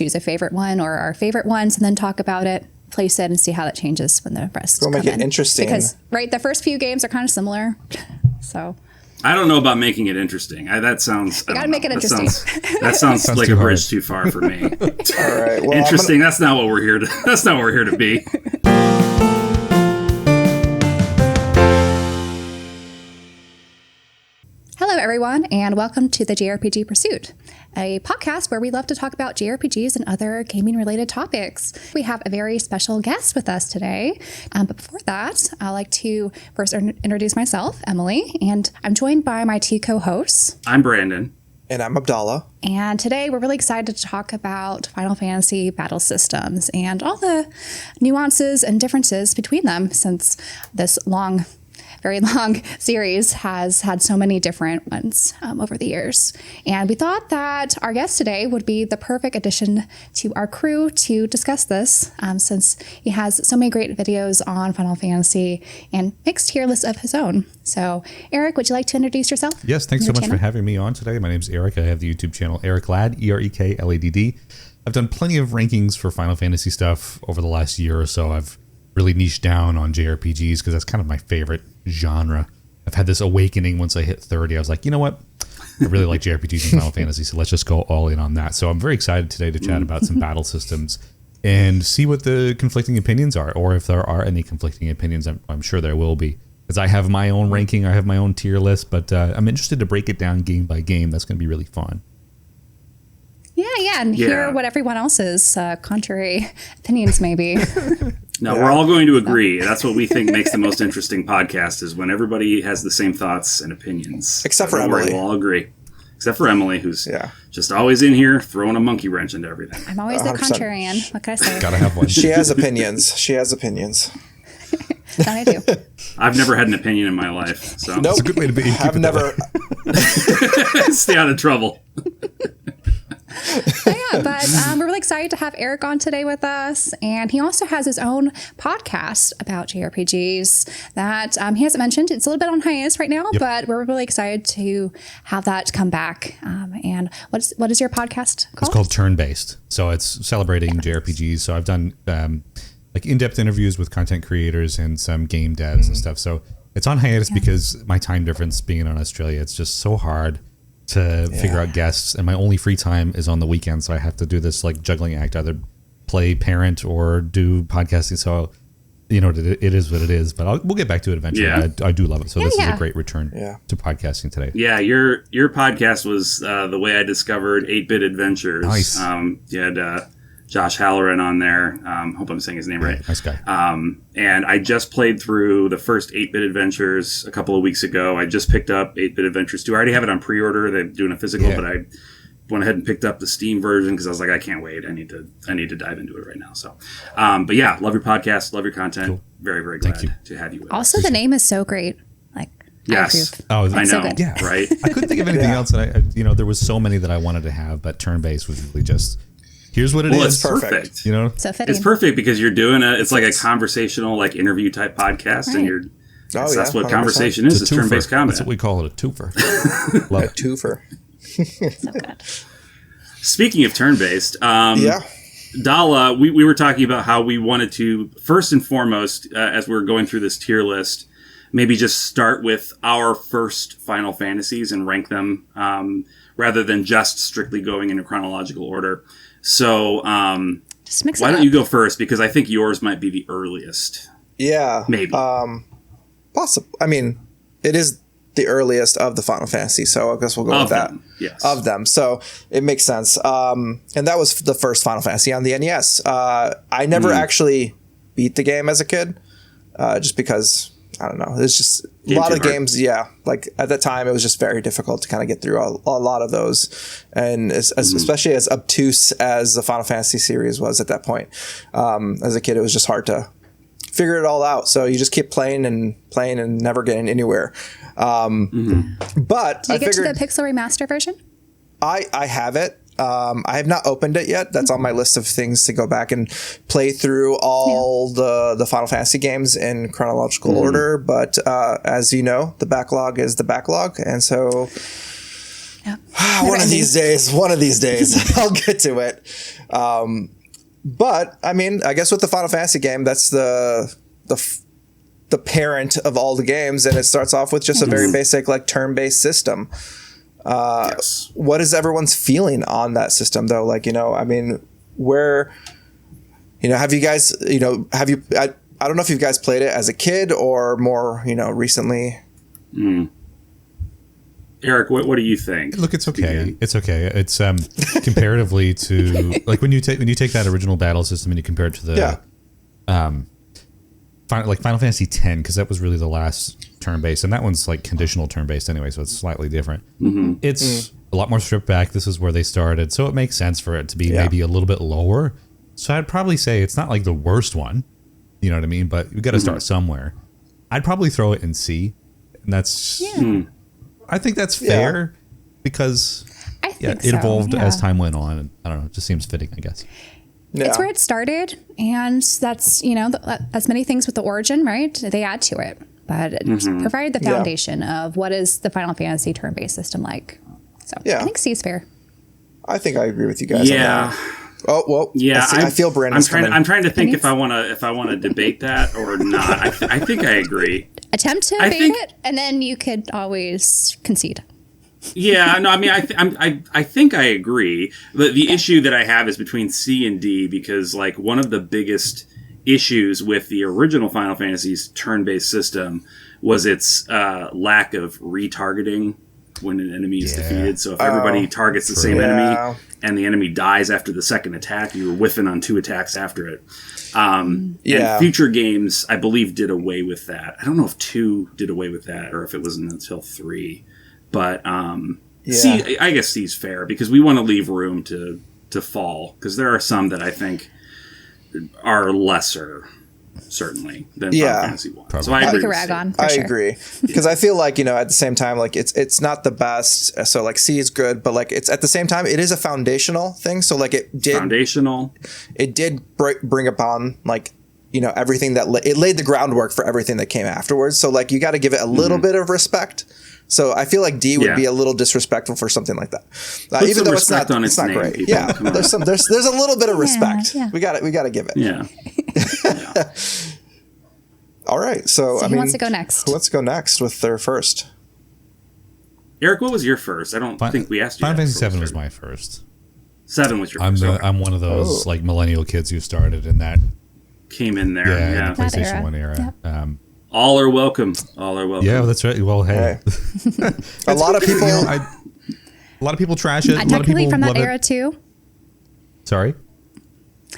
choose a favorite one or our favorite ones and then talk about it, place it, and see how that changes when the rest We'll come make it in. interesting. Because, right, the first few games are kind of similar. So I don't know about making it interesting. That sounds... You got to make it interesting. That sounds like a bridge too far for me. All right. Well, interesting. That's not what we're here to... That's not what we're here to be. Hello, everyone, and welcome to the JRPG Pursuit, a podcast where we love to talk about JRPGs and other gaming-related topics. We have a very special guest with us today, but before that, I'd like to first introduce myself, Emily, and I'm joined by my two co-hosts. I'm Branden. And I'm Abdallah. And today we're really excited to talk about Final Fantasy battle systems and all the nuances and differences between them, since this very long series has had so many different ones over the years. And we thought that our guest today would be the perfect addition to our crew to discuss this, since he has so many great videos on Final Fantasy and mixed tier lists of his own. So, Eric, would you like to introduce yourself? Yes, thanks so much for having me on today. My name's Eric. I have the YouTube channel Eric Ladd, EREKLADD. I've done plenty of rankings for Final Fantasy stuff over the last year or so. I've really niched down on JRPGs because that's kind of my favorite genre. I've had this awakening once I hit 30. I was like, you know what? I really like JRPGs and Final Fantasy, so let's just go all in on that. So I'm very excited today to chat about some battle systems and see what the conflicting opinions are, or if there are any conflicting opinions. I'm sure there will be, because I have my own ranking, I have my own tier list, but I'm interested to break it down game by game. That's going to be really fun. Yeah, and hear what everyone else's contrary opinions may be. No, we're all going to agree. That's what we think makes the most interesting podcast, is when everybody has the same thoughts and opinions. Except for Emily. We'll all agree. Except for Emily, who's just always in here throwing a monkey wrench into everything. I'm always the contrarian. What can I say? Gotta have one. She has opinions. That I do. I've never had an opinion in my life. So Nope. That's a good way to be. I've never. Stay out of trouble. But we're really excited to have Eric on today with us. And he also has his own podcast about JRPGs that he hasn't mentioned. It's a little bit on hiatus right now, but we're really excited to have that come back. And what is your podcast called? It's called Turn Based. So it's celebrating JRPGs. So I've done like in-depth interviews with content creators and some game devs and stuff. So it's on hiatus because my time difference being in Australia, it's just so hard to figure out guests, and my only free time is on the weekend, so I have to do this like juggling act, either play parent or do podcasting. So you know, it is what it is, but we'll get back to it eventually. I do love it. So this is a great return to podcasting today. Yeah, your podcast was the way I discovered 8-Bit Adventures. Nice. You had Josh Halloran on there. Hope I'm saying his name right. Nice guy. And I just played through the first 8-Bit Adventures a couple of weeks ago. I just picked up 8-Bit Adventures 2. I already have it on pre-order. They're doing a physical, but I went ahead and picked up the Steam version because I was like, I can't wait. I need to dive into it right now. So, but yeah, love your podcast, love your content. Cool. Very, very glad to have you with us. Also, the name is so great. Like, yes. I know. So good. Yeah. Right. I couldn't think of anything else. And there was so many that I wanted to have, but Turn-Based was really just, here's what it is. Well, it's perfect. You know, so fitting. It's perfect because you're doing it's like a conversational, like interview type podcast, and that's what 100%. Conversation is. It's turn-based combat. That's what we call it, a twofer. Love it. Twofer. So good. Speaking of turn-based, Dalla, we were talking about how we wanted to, first and foremost, as we're going through this tier list, maybe just start with our first Final Fantasies and rank them, rather than just strictly going in a chronological order. So, just mix it why up. don't you go first? Because I think yours might be the earliest. Yeah. Maybe. Possible. I mean, it is the earliest of the Final Fantasy, so I guess we'll go with that. Yes. Of them. So it makes sense. And that was the first Final Fantasy on the NES. I never actually beat the game as a kid, just because, I don't know, it's just a lot of games. Yeah. Like at that time, it was just very difficult to kind of get through a lot of those. And especially as obtuse as the Final Fantasy series was at that point. As a kid, it was just hard to figure it all out. So you just keep playing and never getting anywhere. But did you get to the Pixel Remaster version? I have it. I have not opened it yet. That's on my list of things to go back and play through all the Final Fantasy games in chronological order. But as you know, the backlog is the backlog. And so Yeah. One of these days, I'll get to it. But I mean, I guess with the Final Fantasy game, that's the parent of all the games, and it starts off with just a very basic like turn-based system. Yes. What is everyone's feeling on that system, though? Like, I mean, where, have you guys, I don't know if you guys played it as a kid or more, recently. Eric, what do you think? Look, it's okay. It's okay. It's comparatively to like when you take that original battle system and you compare it to the Final Fantasy X, because that was really the last turn-based, and that one's like conditional turn-based anyway, so it's slightly different. It's a lot more stripped back. This is where they started, so it makes sense for it to be maybe a little bit lower. So I'd probably say it's not like the worst one, you know what I mean? But we got to start somewhere. I'd probably throw it in C, and that's I think that's fair because it evolved as time went on, and I don't know, it just seems fitting, I guess. Yeah. It's where it started, and that's, as many things with the origin, right? They add to it, but it provided the foundation of what is the Final Fantasy turn-based system like. So I think C is fair. I think I agree with you guys on that. Oh, well, yeah, I feel Branden's I'm trying to think if I want to debate that or not. I think I agree. Attempt to debate it, and then you could always concede. Yeah, no, I mean, I think I agree. The issue that I have is between C and D, because like one of the biggest issues with the original Final Fantasy's turn-based system was its lack of retargeting when an enemy is defeated. So if everybody targets the same enemy and the enemy dies after the second attack, you were whiffing on 2 attacks after it. And future games, I believe, did away with that. I don't know if 2 did away with that or if it wasn't until 3. But C, I guess C is fair because we want to leave room to fall, because there are some that I think are lesser, certainly, than Final Fantasy I. So I agree. I agree because I feel like at the same time, like it's not the best. So like C is good, but like it's at the same time it is a foundational thing. So like it did bring upon like everything that it laid the groundwork for everything that came afterwards. So like you got to give it a little bit of respect. So I feel like D would be a little disrespectful for something like that, even though it's not great. People. Yeah, there's a little bit of respect. We got to give it. Yeah. All right, so who wants to go next? Who wants to go next with their first? Eric, what was your first? I don't think we asked you. Final Fantasy VII was my first. 7 was your first. I'm one of those like millennial kids who started in that. Came in there. Yeah. The PlayStation 1 era. Yep. All are welcome. Yeah, that's right. Well, hey. A lot of people. A lot of people trash it. I'm technically from that era too. Sorry.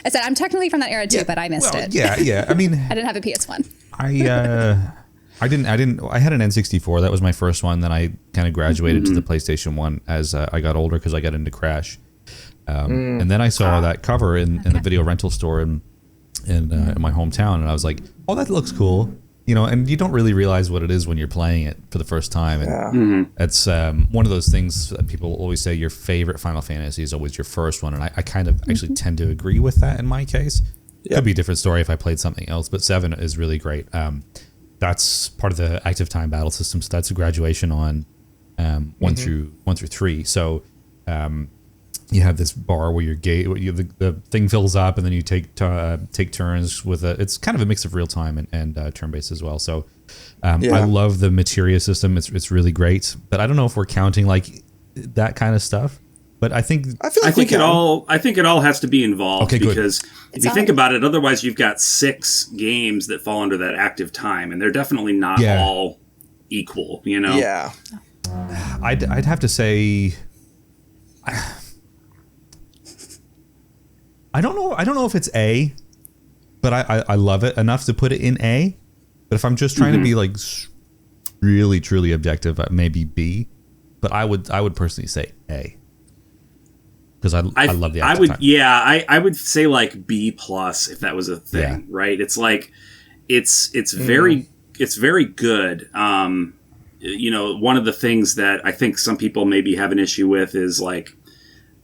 I said I'm technically from that era too, but I missed it. Yeah. I mean, I didn't have a PS1. I didn't. I had an N64. That was my first one. Then I kind of graduated to the PlayStation 1 as I got older because I got into Crash. And then I saw that cover in the video rental store in my hometown, and I was like, "Oh, that looks cool." And you don't really realize what it is when you're playing it for the first time. And it's one of those things that people always say your favorite Final Fantasy is always your first one. And I kind of actually tend to agree with that in my case. Could be a different story if I played something else, but 7 is really great. That's part of the active time battle system. So that's a graduation on 1 through 3. So you have this bar where the thing fills up, and then you take turns with it. It's kind of a mix of real time and turn based as well. So I love the materia system. It's really great, but I don't know if we're counting like that kind of stuff. But I think it all has to be involved because if you think about it, otherwise you've got 6 games that fall under that active time, and they're definitely not all equal. Yeah. I'd have to say. I don't know if it's A, but I love it enough to put it in A. But if I'm just trying to be like really truly objective, maybe B. But I would personally say A because I love the active time. I would say like B plus if that was a thing, right? It's like it's very good. One of the things that I think some people maybe have an issue with is like.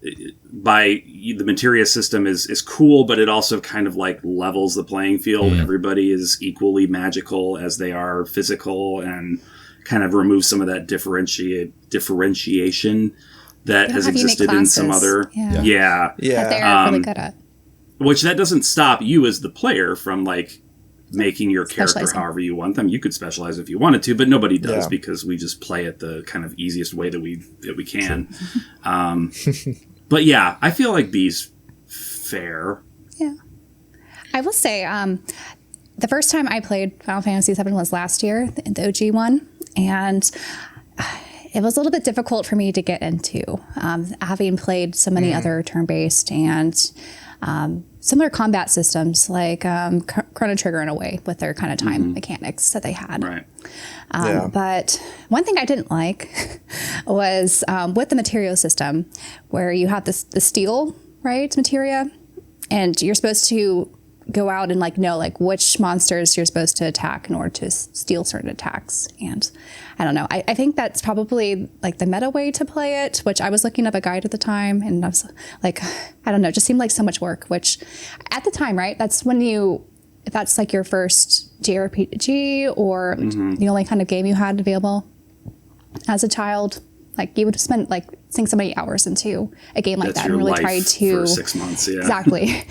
The materia system is cool, but it also kind of like levels the playing field. Everybody is equally magical as they are physical, and kind of remove some of that differentiation that has existed in some other. That they're really good at. Which that doesn't stop you as the player from like making your character however you want them. You could specialize if you wanted to, but nobody does because we just play it the kind of easiest way that we can. But yeah, I feel like B's fair. Yeah. I will say, the first time I played Final Fantasy VII was last year, the OG one, and it was a little bit difficult for me to get into, having played so many other turn-based and similar combat systems like Chrono Trigger in a way with their kind of time mechanics that they had. Right. But one thing I didn't like was with the material system where you have the steel, right, materia, and you're supposed to go out and like know like which monsters you're supposed to attack in order to steal certain attacks. And I don't know. I think that's probably like the meta way to play it, which I was looking up a guide at the time and I was like, I don't know, it just seemed like so much work, which at the time, right? That's when if that's like your first JRPG or the only kind of game you had available as a child, like you would have spent like sink so many hours into a game like that and really try to for 6 months, exactly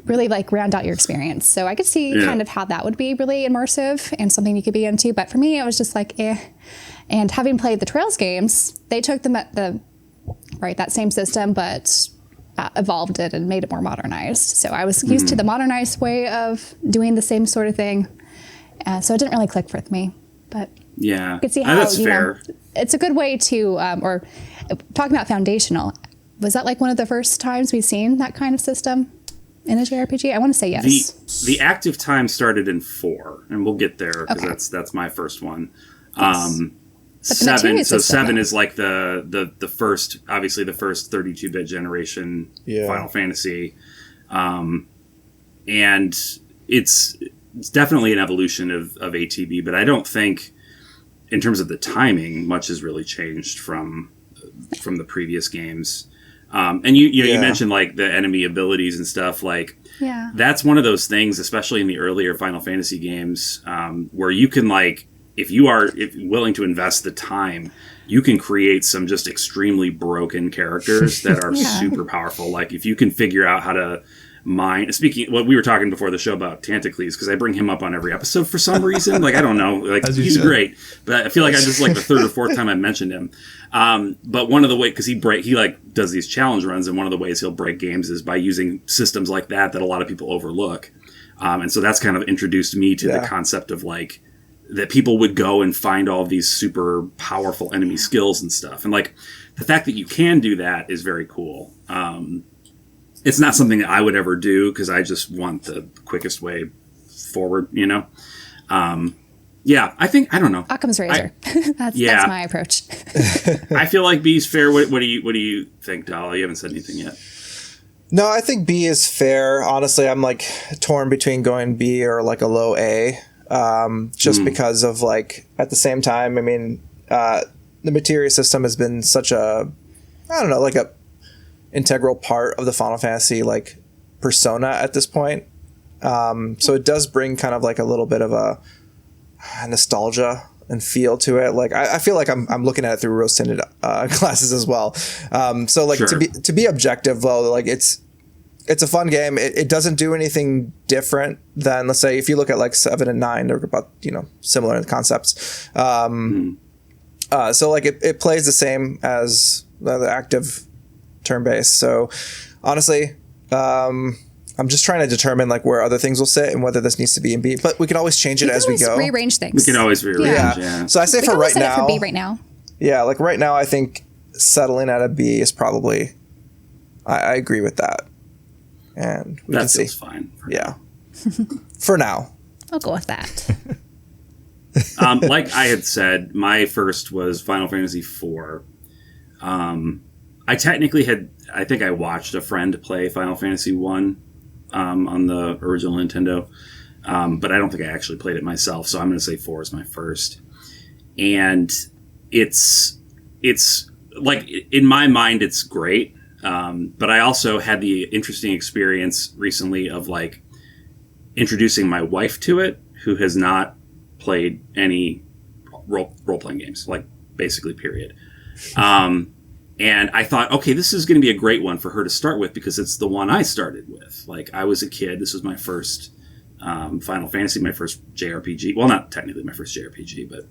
really like round out your experience. So I could see kind of how that would be really immersive and something you could be into. But for me, it was just like And having played the Trails games, they took that same system, but evolved it and made it more modernized. So I was used to the modernized way of doing the same sort of thing. So it didn't really click with me, but yeah, I could see how that's fair. It's a good way to, or talking about foundational, was that like one of the first times we've seen that kind of system in a JRPG? I want to say yes. The active time started in 4, and we'll get there because that's my first one. Yes. But 7, so 7 is like the first, obviously the first 32-bit generation Final Fantasy, and it's definitely an evolution of ATB, but I don't think, in terms of the timing, much has really changed from the previous games. And you mentioned like the enemy abilities and stuff. Like that's one of those things, especially in the earlier Final Fantasy games, where you can like, if willing to invest the time, you can create some just extremely broken characters that are super powerful. Like if you can figure out how to mine. Speaking, what we were talking before the show about Tantacles, because I bring him up on every episode for some reason. Like I don't know, like he's great, but I feel like I just like the third or fourth time I mentioned him. But one of the ways, because he like does these challenge runs, and one of the ways he'll break games is by using systems like that a lot of people overlook. And so that's kind of introduced me to the concept of like that people would go and find all of these super powerful enemy skills and stuff, and like the fact that you can do that is very cool. It's not something that I would ever do because I just want the quickest way forward, you know? I think, I don't know. Occam's razor. That's my approach. I feel like B's fair. What do you think, Dalla? You haven't said anything yet. No, I think B is fair. Honestly, I'm like torn between going B or like a low A. Just because of like, at the same time, I mean, the materia system has been such a, I don't know, like a integral part of the Final Fantasy like persona at this point. So it does bring kind of like a little bit of a nostalgia and feel to it. Like I feel like I'm looking at it through rose tinted glasses as well. So like to be objective though, like it's a fun game. It doesn't do anything different than, let's say, if you look at like 7 and 9, they're about, similar in concepts. So like it plays the same as the active turn-based. So honestly, I'm just trying to determine like where other things will sit and whether this needs to be in B, but we can always change it as we go. Rearrange things. We can always rearrange. Yeah. So I say for right now, for B right now. Yeah. Like right now, I think settling at a B is probably, I agree with that. And we can see. That's fine. For now. I'll go with that. Like I had said, my first was Final Fantasy IV. I technically I think I watched a friend play Final Fantasy I on the original Nintendo, but I don't think I actually played it myself, so I'm going to say 4 is my first. And it's like, in my mind, it's great, but I also had the interesting experience recently of like introducing my wife to it, who has not played any role-playing games, like basically period. And I thought, okay, this is going to be a great one for her to start with because it's the one I started with. Like, I was a kid. This was my first Final Fantasy, my first JRPG. Well, not technically my first JRPG, but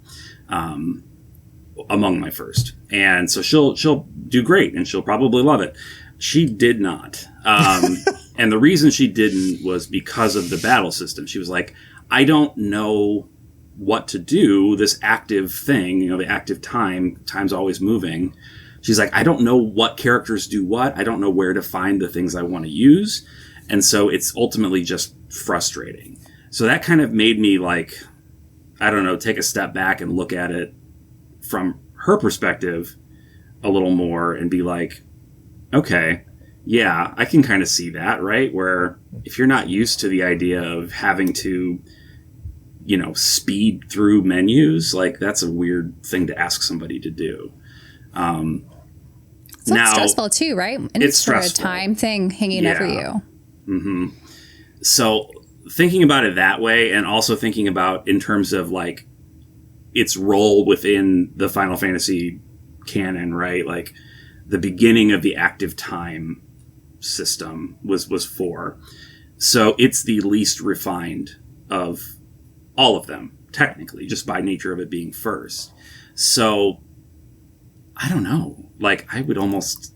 among my first. And so she'll do great, and she'll probably love it. She did not. And the reason she didn't was because of the battle system. She was like, I don't know what to do. This active thing, the active time's always moving. She's like, I don't know what characters do what. I don't know where to find the things I want to use. And so it's ultimately just frustrating. So that kind of made me like, I don't know, take a step back and look at it from her perspective a little more and be like, okay, yeah, I can kind of see that, right? Where if you're not used to the idea of having to, speed through menus, like that's a weird thing to ask somebody to do. So it's stressful too, right? And it's for stressful. A time thing hanging over you. Mm-hmm. So thinking about it that way, and also thinking about in terms of like its role within the Final Fantasy canon, right? Like the beginning of the active time system was 4. So it's the least refined of all of them, technically, just by nature of it being first. So I don't know. Like I'd almost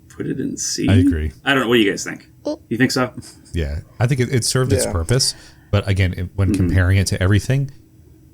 put it in C. I agree. I don't know. What do you guys think? You think so? Yeah, I think it served its purpose. But again, when comparing it to everything,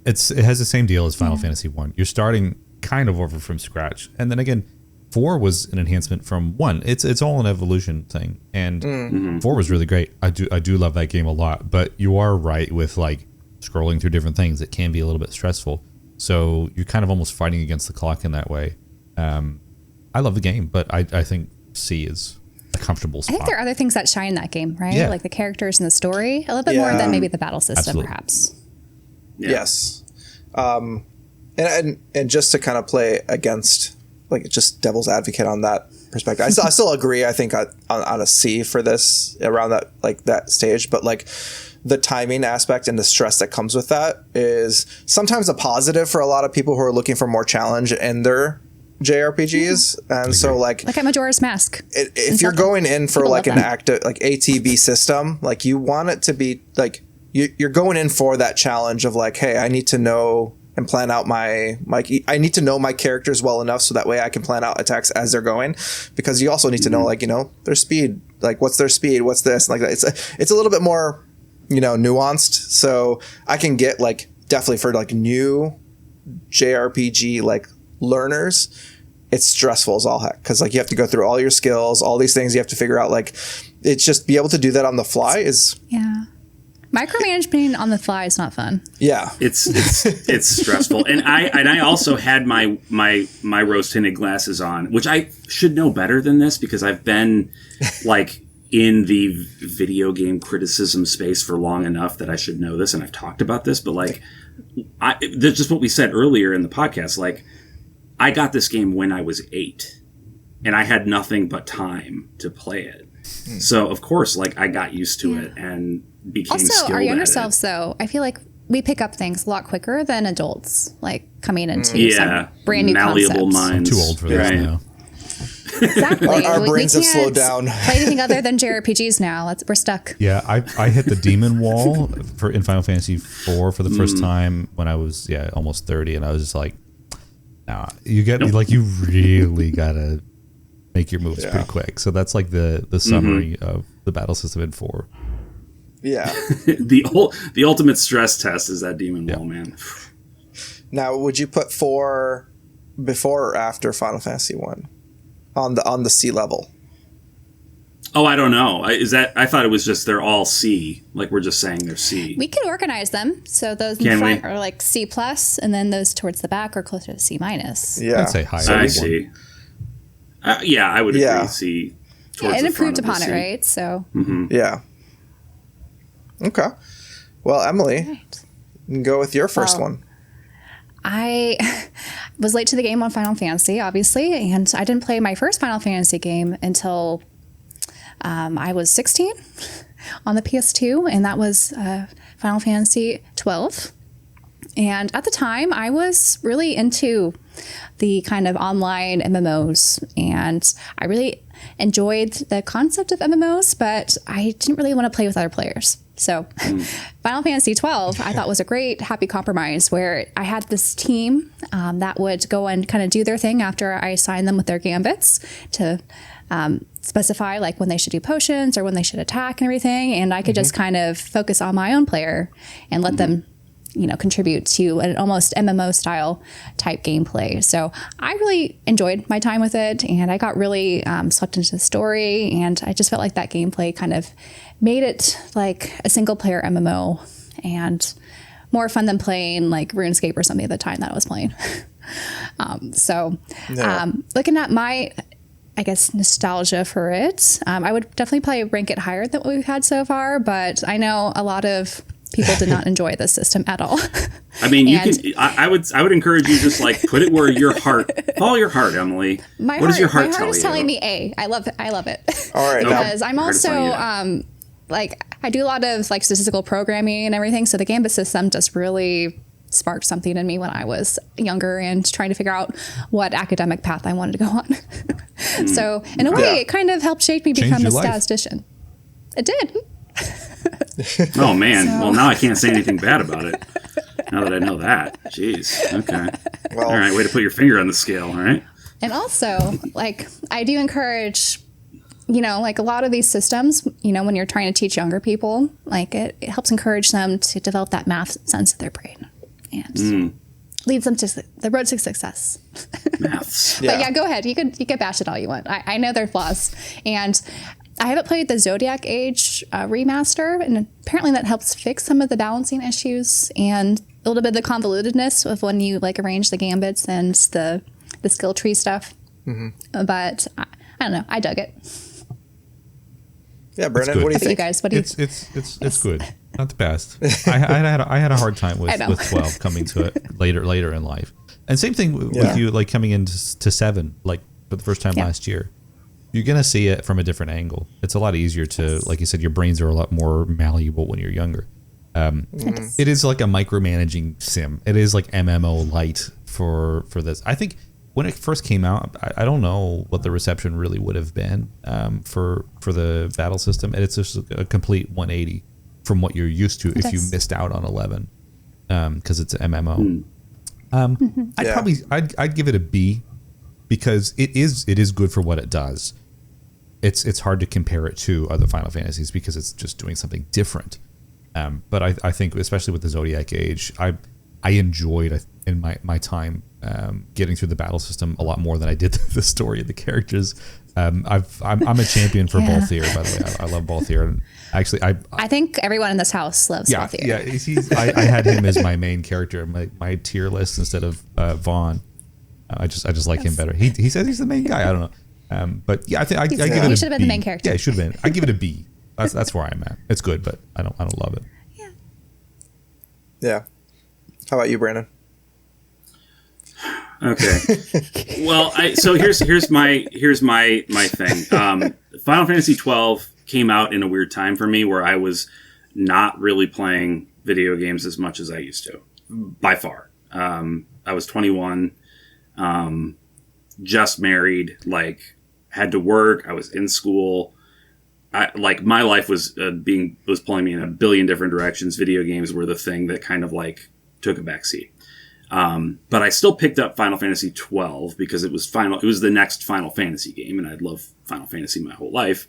it has the same deal as Final Fantasy I. You're starting kind of over from scratch. And then again, 4 was an enhancement from 1. It's all an evolution thing. And 4 was really great. I do love that game a lot. But you are right with like scrolling through different things. It can be a little bit stressful. So you're kind of almost fighting against the clock in that way. I love the game, but I think C is a comfortable spot. I think there are other things that shine that game, right? Yeah. Like the characters and the story, a little bit more than maybe the battle system, Absolutely. perhaps. Yeah. Yes. And just to kind of play against, like, just devil's advocate on that perspective, I still agree. I think on a C for this around that stage, but like the timing aspect and the stress that comes with that is sometimes a positive for a lot of people who are looking for more challenge in their JRPGs. And so like at Majora's Mask. If you're going in for like an active like ATB system, like you want it to be like you're going in for that challenge of like, hey, I need to know and plan out I need to know my characters well enough so that way I can plan out attacks as they're going, because you also need to know like, their speed, like what's their speed, what's this, like that. It's a little bit more, nuanced. So I can get like definitely for like new JRPG like learners, it's stressful as all heck, because like you have to go through all your skills, all these things you have to figure out. Like it's just be able to do that on the fly is micromanagement on the fly is not fun. Yeah, it's stressful. And I also had my rose tinted glasses on, which I should know better than this because I've been like in the video game criticism space for long enough that I should know this, and I've talked about this. But like, that's just what we said earlier in the podcast. Like, I got this game when I was 8, and I had nothing but time to play it. So of course, like I got used to it and became skilled Also, our younger at selves, though, I feel like we pick up things a lot quicker than adults, like coming into some brand new malleable concepts. minds. I'm too old for this now. Exactly. Our brains have slowed down. Play anything other than JRPGs now. We're stuck. Yeah, I hit the demon wall in Final Fantasy IV for the first time when I was almost 30, and I was just like, nah, you really gotta make your moves pretty quick. So that's like the summary of the battle system in 4. Yeah. the ultimate stress test is that demon wall, man. Now, would you put 4 before or after Final Fantasy 1 on the C level? Oh, I don't know. I thought it was just they're all C. Like we're just saying they're C. We could organize them so those in the front are like C plus, and then those towards the back are closer to C minus. Yeah, I'd say higher. I see. Yeah, I would agree. C. Towards And the front improved of the upon it, C. right? So Yeah. Okay. Well, Emily, you can go with your first one. I was late to the game on Final Fantasy, obviously, and I didn't play my first Final Fantasy game until I was 16 on the PS2, and that was Final Fantasy XII. And at the time, I was really into the kind of online MMOs, and I really enjoyed the concept of MMOs, but I didn't really want to play with other players. So Final Fantasy XII, I thought was a great happy compromise where I had this team that would go and kind of do their thing after I assigned them with their gambits to specify like when they should do potions or when they should attack and everything. And I could just kind of focus on my own player and let them, you know, contribute to an almost MMO style type gameplay. So I really enjoyed my time with it, and I got really swept into the story, and I just felt like that gameplay kind of made it like a single player MMO and more fun than playing like RuneScape or something at the time that I was playing. Looking at my, I guess, nostalgia for it, I would definitely probably rank it higher than what we've had so far, but I know a lot of people did not enjoy this system at all. I mean, you can. I would encourage you just like put it where your heart. Follow your heart, Emily. What does your heart tell you? My heart is telling me A. I love it. I love it. All right, because I'm also like I do a lot of like statistical programming and everything. So the Gambit system just really sparked something in me when I was younger and trying to figure out what academic path I wanted to go on. So in a way, it kind of helped shape me become a statistician. It did. Oh man! Well, now I can't say anything bad about it. Now that I know that, jeez. Okay. Well, all right. Way to put your finger on the scale. All right. And also, like, I do encourage, you know, like a lot of these systems, you know, when you're trying to teach younger people, like it helps encourage them to develop that math sense of their brain, and leads them to the road to success. Maths. But yeah, go ahead. You could bash it all you want. I know there are flaws, and I haven't played the Zodiac Age remaster, and apparently that helps fix some of the balancing issues and a little bit of the convolutedness of when you like arrange the gambits and the skill tree stuff. But I don't know. I dug it. Yeah, Branden, what do you think? You guys, what do you? It's good. Not the best. I had a hard time with 12 coming to it later in life, and same thing with you, like coming into 7, like for the first time last year. You're going to see it from a different angle. It's a lot easier to, like you said, your brains are a lot more malleable when you're younger. It is like a micromanaging sim. It is like MMO light for this. I think when it first came out, I don't know what the reception really would have been for the battle system. And it's just a complete 180 from what you're used to if you missed out on 11 because it's an MMO. I'd give it a B because it is good for what it does. It's hard to compare it to other Final Fantasies because it's just doing something different. But I think, especially with the Zodiac Age, I enjoyed in my time getting through the battle system a lot more than I did the story of the characters. I'm a champion for Balthier, by the way. I love Balthier. And actually, I think everyone in this house loves Balthier. Yeah, I had him as my main character, my tier list instead of Vaughn. I just like him better. He says he's the main guy. I don't know. But yeah, I think I give it a B. He should have been the main character. Yeah, he should have been. I give it a B. That's where I'm at. It's good, but I don't love it. Yeah. How about you, Branden? Okay. Well, so here's my thing. Final Fantasy XII came out in a weird time for me where I was not really playing video games as much as I used to, by far. I was 21, just married, like had to work. I was in school. My life was pulling me in a billion different directions. Video games were the thing that kind of like took a backseat. But I still picked up Final Fantasy XII because it was the next Final Fantasy game, and I'd loved Final Fantasy my whole life.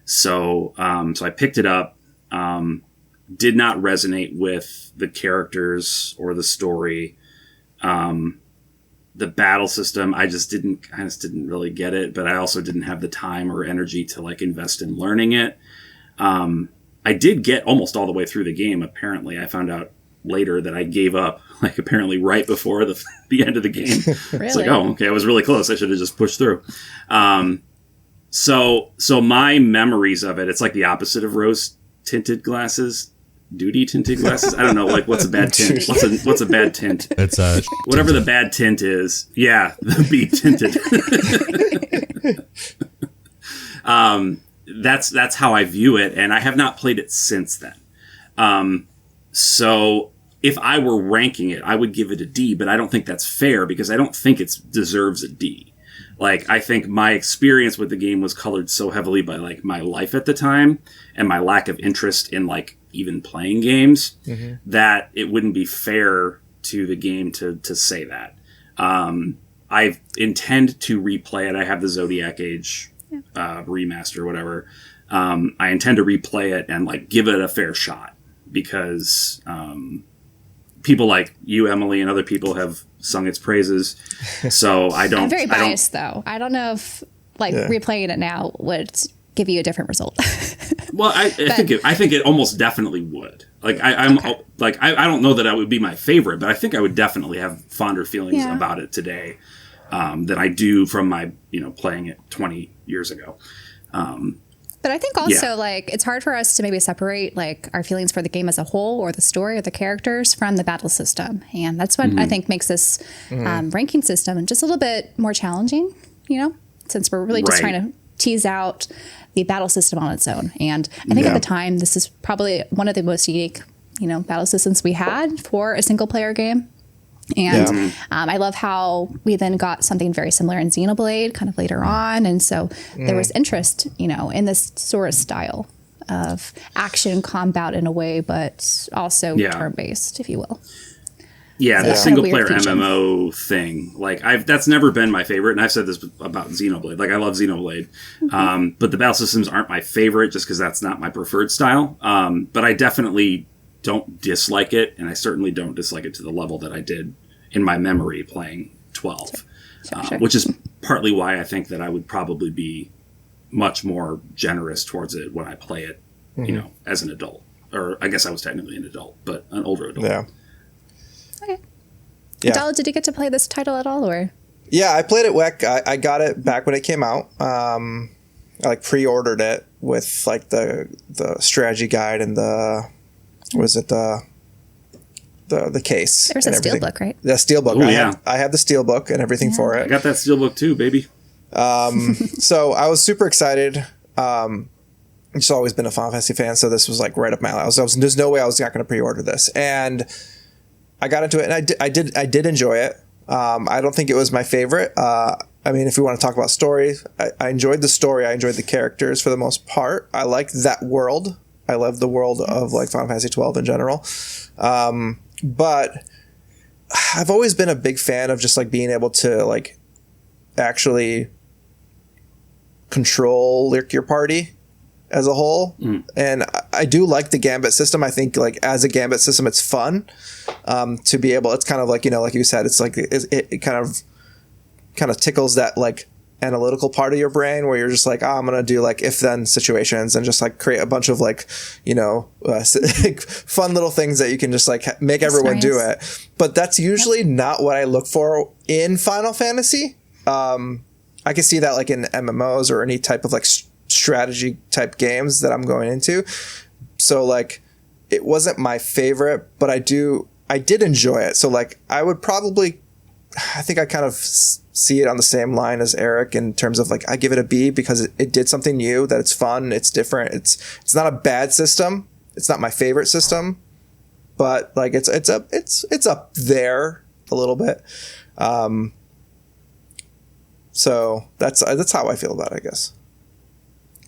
So I picked it up. Did not resonate with the characters or the story. The battle system, I just didn't really get it, but I also didn't have the time or energy to like invest in learning it. I did get almost all the way through the game. Apparently, I found out later that I gave up, like apparently right before the end of the game. Really? It's like, oh, okay, I was really close. I should have just pushed through. So my memories of it, it's like the opposite of rose-tinted glasses. Duty tinted glasses? I don't know. Like, what's a bad tint? What's a bad tint? It's whatever the bad tint is. Yeah, the beat tinted. That's how I view it, and I have not played it since then. So if I were ranking it, I would give it a D, but I don't think that's fair because I don't think it deserves a D. Like, I think my experience with the game was colored so heavily by, like, my life at the time and my lack of interest in, like, even playing games that it wouldn't be fair to the game to say that. I intend to replay it. I have the Zodiac Age remaster or whatever. I intend to replay it and, like, give it a fair shot because people like you, Emily, and other people have sung its praises. So I don't. I'm very biased, though. I don't know if replaying it now would give you a different result. Well, I think it almost definitely would. Like I don't know that it would be my favorite, but I think I would definitely have fonder feelings about it today than I do from my playing it 20 years ago. But I think also, like, it's hard for us to maybe separate, like, our feelings for the game as a whole or the story or the characters from the battle system. And that's what I think makes this ranking system just a little bit more challenging, since we're really just trying to tease out the battle system on its own. And I think at the time, this is probably one of the most unique, battle systems we had for a single-player game. And I love how we then got something very similar in Xenoblade kind of later on. And so there was interest, in this sort of style of action combat in a way, but also turn-based, if you will. Yeah, the single-player MMO thing. Like, that's never been my favorite, and I've said this about Xenoblade. Like, I love Xenoblade. But the battle systems aren't my favorite just because that's not my preferred style. But I definitely don't dislike it, and I certainly don't dislike it to the level that I did in my memory playing 12, Sure. which is partly why I think that I would probably be much more generous towards it when I play it, as an adult. Or I guess I was technically an adult, but an older adult. Yeah. Okay. Yeah. Abdallah, did you get to play this title at all, or? Yeah, I played it WEC. I got it back when it came out. I pre-ordered it with like the strategy guide and the case. There's a steelbook, right? The steelbook. Ooh, I have the steelbook and everything for it. I got that steelbook too, baby. So I was super excited. I've just always been a Final Fantasy fan, so this was like right up my alley. There's no way I was not going to pre-order this, and I got into it, and I did enjoy it. I don't think it was my favorite. I mean, if we want to talk about story, I enjoyed the story. I enjoyed the characters for the most part. I liked that world. I love the world of like Final Fantasy XII in general. But I've always been a big fan of just like being able to like actually control your party as a whole. And I do like the Gambit system. I think like as a Gambit system, it's fun to be able, it's kind of like, like you said, it's like it kind of tickles that like analytical part of your brain where you're just like, I'm going to do like if-then situations and just like create a bunch of like, fun little things that you can just like make everyone do it. But that's usually not what I look for in Final Fantasy. I can see that like in MMOs or any type of like strategy type games that I'm going into. So like it wasn't my favorite, but I did enjoy it. So like I think I kind of see it on the same line as Eric in terms of like I give it a B because it did something new, that it's fun, it's different, it's not a bad system, it's not my favorite system, but like it's up there a little bit. So that's how I feel about it, I guess.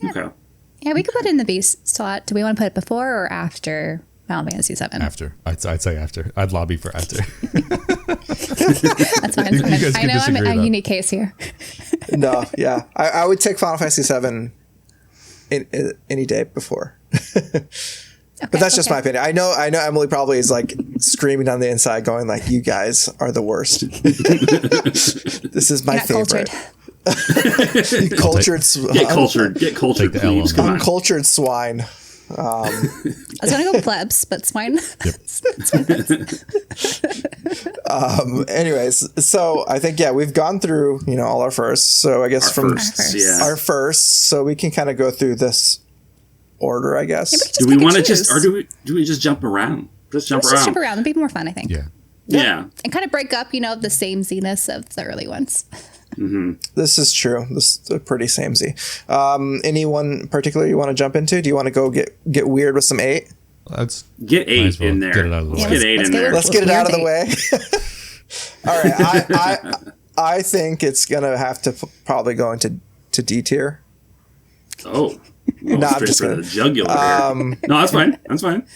Okay. Yeah, we could put it in the B slot. Do we want to put it before or after Final Fantasy VII? After. I'd say after. I'd lobby for after. That's fine. I know I'm a unique case here. No, yeah. I would take Final Fantasy VII in any day before. But that's just my opinion. I know Emily probably is like screaming on the inside going like, you guys are the worst. This is my favorite. You cultured Get cultured, please. Uncultured swine. I was going to go plebs, but swine. Anyways, so I think, we've gone through, all our firsts. So I guess our first, so we can kind of go through this order, I guess. Do we want to do we just jump around? Let's jump around. It'd be more fun, I think. Yeah. And kind of break up, the sameness of the early ones. Mm-hmm. This is true. This is pretty samey. Anyone particular you want to jump into? Do you want to go get weird with some 8? let's get 8 well in there. Get it out of the way. Let's get 8 in there. Let's get it out of the way. All right. I think it's gonna have to probably go into D tier. Oh, no, I'm just for gonna the jugular here. No, that's fine. That's fine.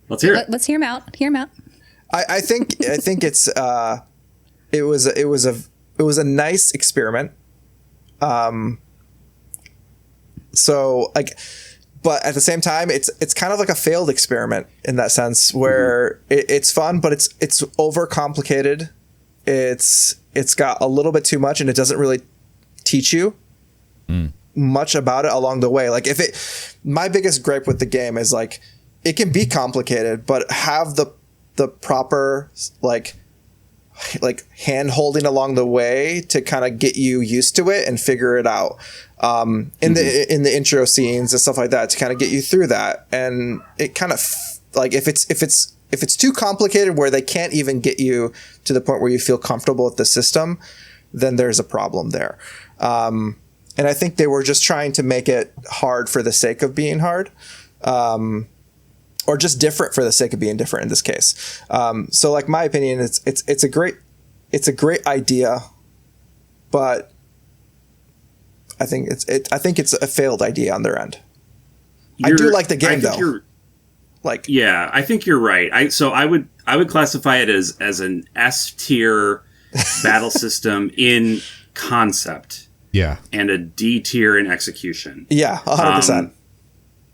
Let's hear it. Let's hear him out. Hear him out. I think it's it was a nice experiment. So like, but at the same time, it's kind of like a failed experiment in that sense, where it's fun, but it's overcomplicated. It's got a little bit too much, and it doesn't really teach you much about it along the way. Like my biggest gripe with the game is like, it can be complicated, but have the proper like hand holding along the way to kind of get you used to it and figure it out. In the intro scenes and stuff like that, to kind of get you through that. And it kind of like, if it's too complicated where they can't even get you to the point where you feel comfortable with the system, then there's a problem there. And I think they were just trying to make it hard for the sake of being hard, or just different for the sake of being different in this case. So like, my opinion, it's a great idea, but I think it's a failed idea on their end. I do like the game though. Like, yeah, I think you're right. I would classify it as an S tier battle system in concept. Yeah. And a D tier in execution. Yeah, 100%.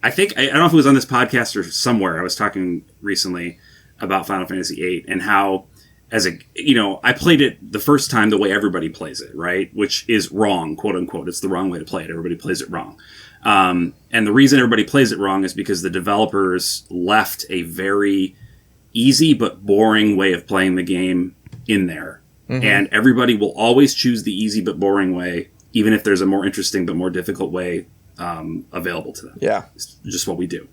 I don't know if it was on this podcast or somewhere. I was talking recently about Final Fantasy VIII and how, I played it the first time the way everybody plays it, right? Which is wrong, quote unquote. It's the wrong way to play it. Everybody plays it wrong. And the reason everybody plays it wrong is because the developers left a very easy but boring way of playing the game in there. Mm-hmm. And everybody will always choose the easy but boring way, even if there's a more interesting but more difficult way available to them. Yeah. It's just what we do.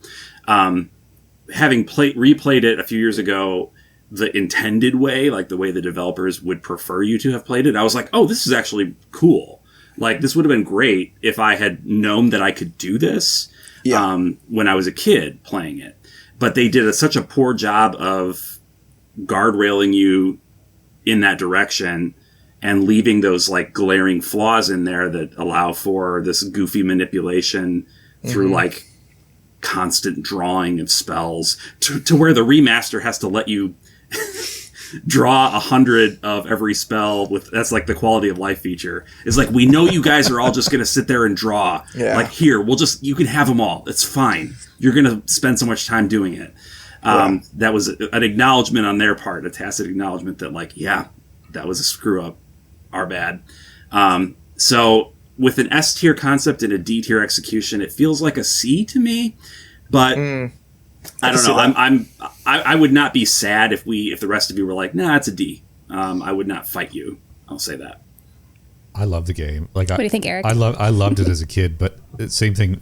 Having replayed it a few years ago, the intended way, like the way the developers would prefer you to have played it, I was like, oh, this is actually cool. Like, this would have been great if I had known that I could do this when I was a kid playing it. But they did such a poor job of guardrailing you in that direction and leaving those like glaring flaws in there that allow for this goofy manipulation through like constant drawing of spells to where the remaster has to let you draw 100 of every spell that's like the quality of life feature. It's like, we know you guys are all just going to sit there and draw. Yeah. Like, here, you can have them all. It's fine. You're going to spend so much time doing it. That was an acknowledgement on their part, a tacit acknowledgement that like, yeah, that was a screw up. Our bad. So with an S tier concept and a D tier execution, it feels like a C to me. But I don't know. I would not be sad if the rest of you were like, nah, it's a D. I would not fight you. I'll say that. I love the game. Like, what do you think, Eric? I loved it as a kid, but same thing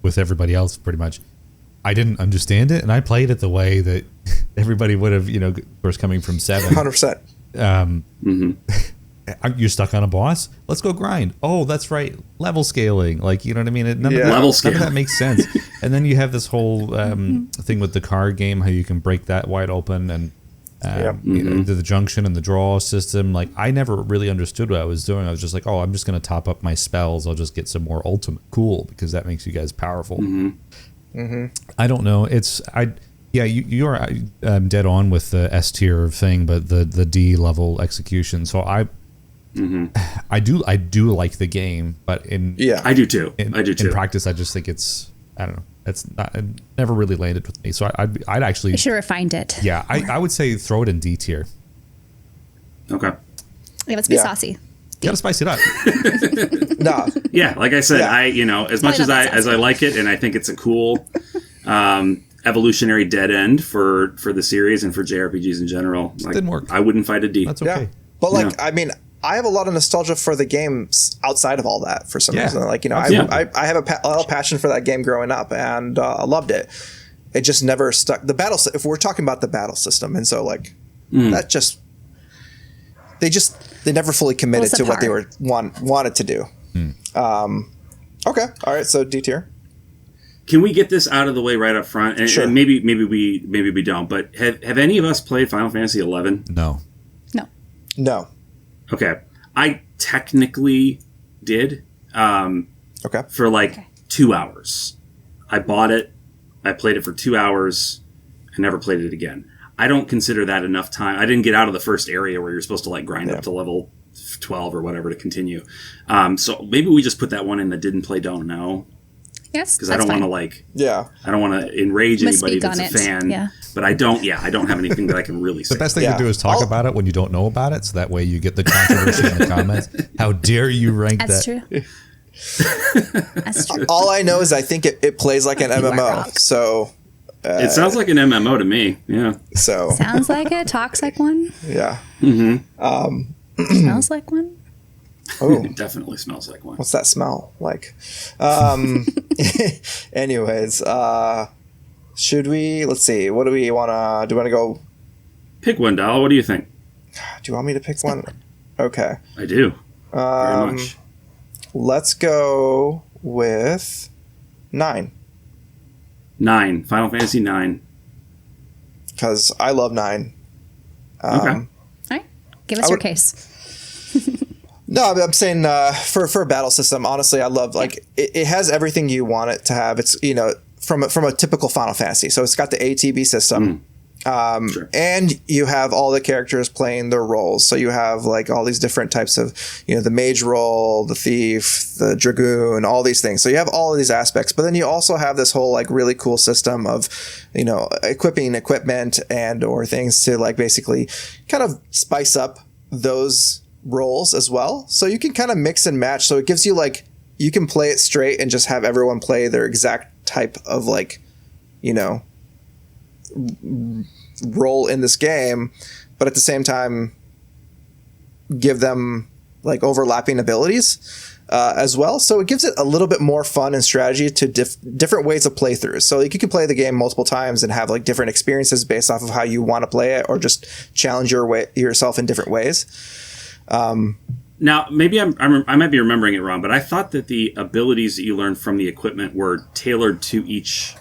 with everybody else, pretty much. I didn't understand it, and I played it the way that everybody would have. Of course, coming from 7. 100%. You're stuck on a boss. Let's go grind. Oh, that's right. Level scaling. Like, you know what I mean? None of that makes sense. And then you have this whole thing with the card game, how you can break that wide open and the junction and the draw system. Like, I never really understood what I was doing. I was just like, oh, I'm just going to top up my spells. I'll just get some more ultimate. Cool, because that makes you guys powerful. I don't know. You are dead on with the S tier thing, but the D level execution. So I do like the game, but I do too. In practice, I just think it's, I don't know. It never really landed with me. So I'd actually, I should have refined it. Yeah, I would say throw it in D tier. Okay. Yeah, let's be saucy. You gotta spice it up. No. Yeah, like I said, as much as I like it, and I think it's a cool evolutionary dead end for the series and for JRPGs in general. Like, didn't work. I wouldn't fight a D. That's okay. Yeah. But I mean, I have a lot of nostalgia for the games outside of all that for some reason. Like, I have a lot of passion for that game growing up, and I loved it. It just never stuck. If we're talking about the battle system, and so like that just they never fully committed to what they wanted to do. Okay, all right. So D tier. can we get this out of the way right up front? And, Sure. and maybe we don't. But have any of us played Final Fantasy XI? No. No. Okay, I technically did. Okay. For like 2 hours. I bought it. I played it for 2 hours. I never played it again. I don't consider that enough time. I didn't get out of the first area where you're supposed to like grind up to level 12 or whatever to continue. So maybe we just put that one in that didn't play don't know. Yes, Because I don't want to I don't want to enrage anybody that's a fan. Yeah. But I don't have anything that I can really say. The best thing to do is talk about it when you don't know about it, so that way you get the controversy in the comments. How dare you rank That's that? true. That's true. All I know is I think it plays like an MMO. So it sounds like an MMO to me. Yeah. So Sounds like it. Talks like one. yeah. Smells like one. Oh, It definitely smells like one. what's that smell like? Anyways, should we? Let's see. What do we want to? Do you want to go? Pick one, Dal. What do you think? Do you want me to pick one? Okay. I do. Very much. Let's go with 9 9. Final Fantasy 9. because I love 9. Okay. All right. Give us your case. No, I'm saying for a battle system, honestly, I love it has everything you want it to have. It's from a typical Final Fantasy, so it's got the ATB system, Sure. and you have all the characters playing their roles. So you have like all these different types of the mage role, the thief, the dragoon, all these things. So you have all of these aspects, but then you also have this whole like really cool system of equipping equipment and or things to like basically kind of spice up those roles as well, so you can kind of mix and match. So it gives you like you can play it straight and just have everyone play their exact type of like role in this game, but at the same time give them like overlapping abilities as well. So it gives it a little bit more fun and strategy to different ways of playthroughs. So like you can play the game multiple times and have like different experiences based off of how you want to play it, or just challenge yourself in different ways. Now, maybe I might be remembering it wrong, but I thought that the abilities that you learned from the equipment were tailored to each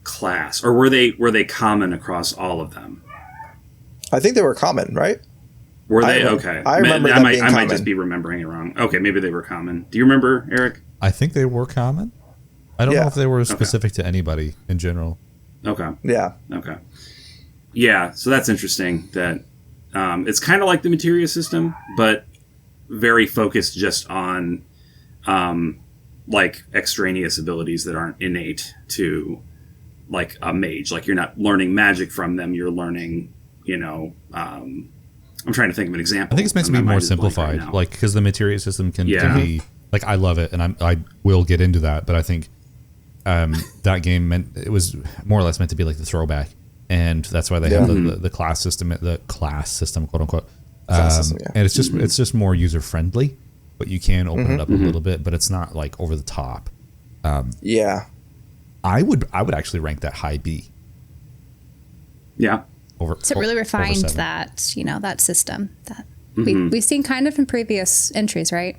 class, or were they common across all of them? I think they were common, right? Were they? Okay. I remember them being I might common. just be remembering it wrong. Okay, maybe they were common. Do you remember, Eric? I think they were common. I don't know if they were specific to anybody in general. Okay. Yeah. Okay. Yeah, so that's interesting that it's kind of like the materia system, but very focused just on like extraneous abilities that aren't innate to like a mage. Like you're not learning magic from them, you're learning, I'm trying to think of an example. I think it's meant to be more simplified, like because the materia system can be like, I love it, and I will get into that, but I think that game it was more or less meant to be like the throwback, and that's why they have the class system, quote unquote. And it's just more user friendly, but you can open it up a little bit, but it's not like over the top. I would actually rank that high B. Yeah. So it really refined that, that system that we've seen kind of in previous entries, right?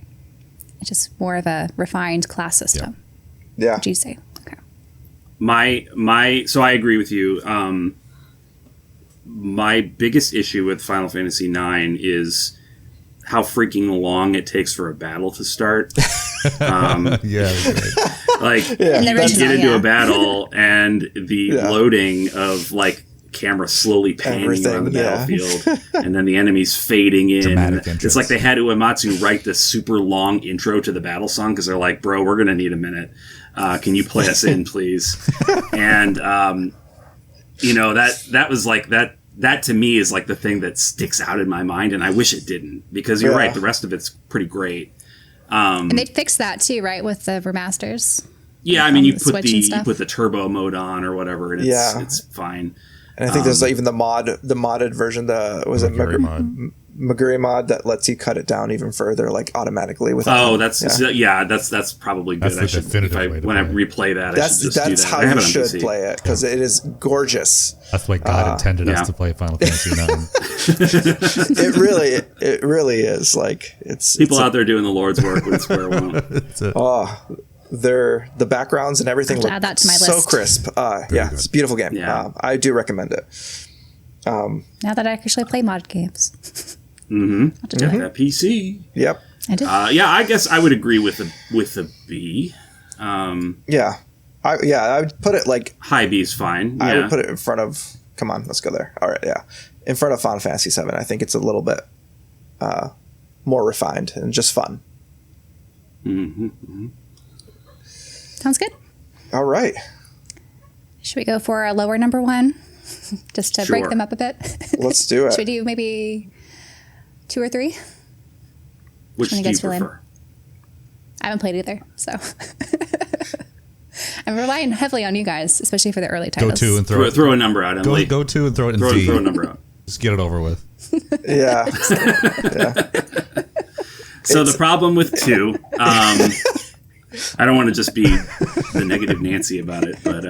It's just more of a refined class system. Yeah. What'd you say? Okay. So I agree with you. My biggest issue with Final Fantasy IX is how freaking long it takes for a battle to start. Like you get into a battle and the loading of like camera slowly panning around the battlefield, and then the enemies fading in. It's like they had Uematsu write this super long intro to the battle song because they're like, "Bro, we're gonna need a minute. Can you play us in, please?" And that was like that. That to me is like the thing that sticks out in my mind, and I wish it didn't, because you're right. The rest of it's pretty great. And they fixed that too, right, with the remasters. Yeah, I mean, you put the turbo mode on or whatever, and it's fine. And I think there's even the modded version, Maguri mod that lets you cut it down even further, like automatically. That's probably good. That's when I replay that, I should just do that. That's how you should play it, because it is gorgeous. That's the way God intended us to play Final Fantasy IX. It really is. Like it's out there doing the Lord's work with Square One. the backgrounds and everything look add that to my so list. crisp. It's a beautiful game. Yeah. I do recommend it. Now that I actually play mod games. Mm-hmm. I'll have to do it. That PC. Yep. I do. Yeah, I guess I would agree with the B. Yeah. I would put it like High B is fine. Yeah. I would put it in front of. Come on, let's go there. All right, yeah, in front of Final Fantasy VII. I think it's a little bit more refined and just fun. Sounds good. All right. Should we go for a lower number one, just to break Sure. them up a bit? Let's do it. Should we do maybe 2 or 3? Which one do you you guys feel in? prefer? I haven't played either, so I'm relying heavily on you guys, especially for the early Go titles. 2 and throw it. Throw a number out, Emily. Go 2 and throw it in throw, D. throw a number out. Just get it over with. Yeah. So the problem with 2, I don't want to just be the negative Nancy about it, but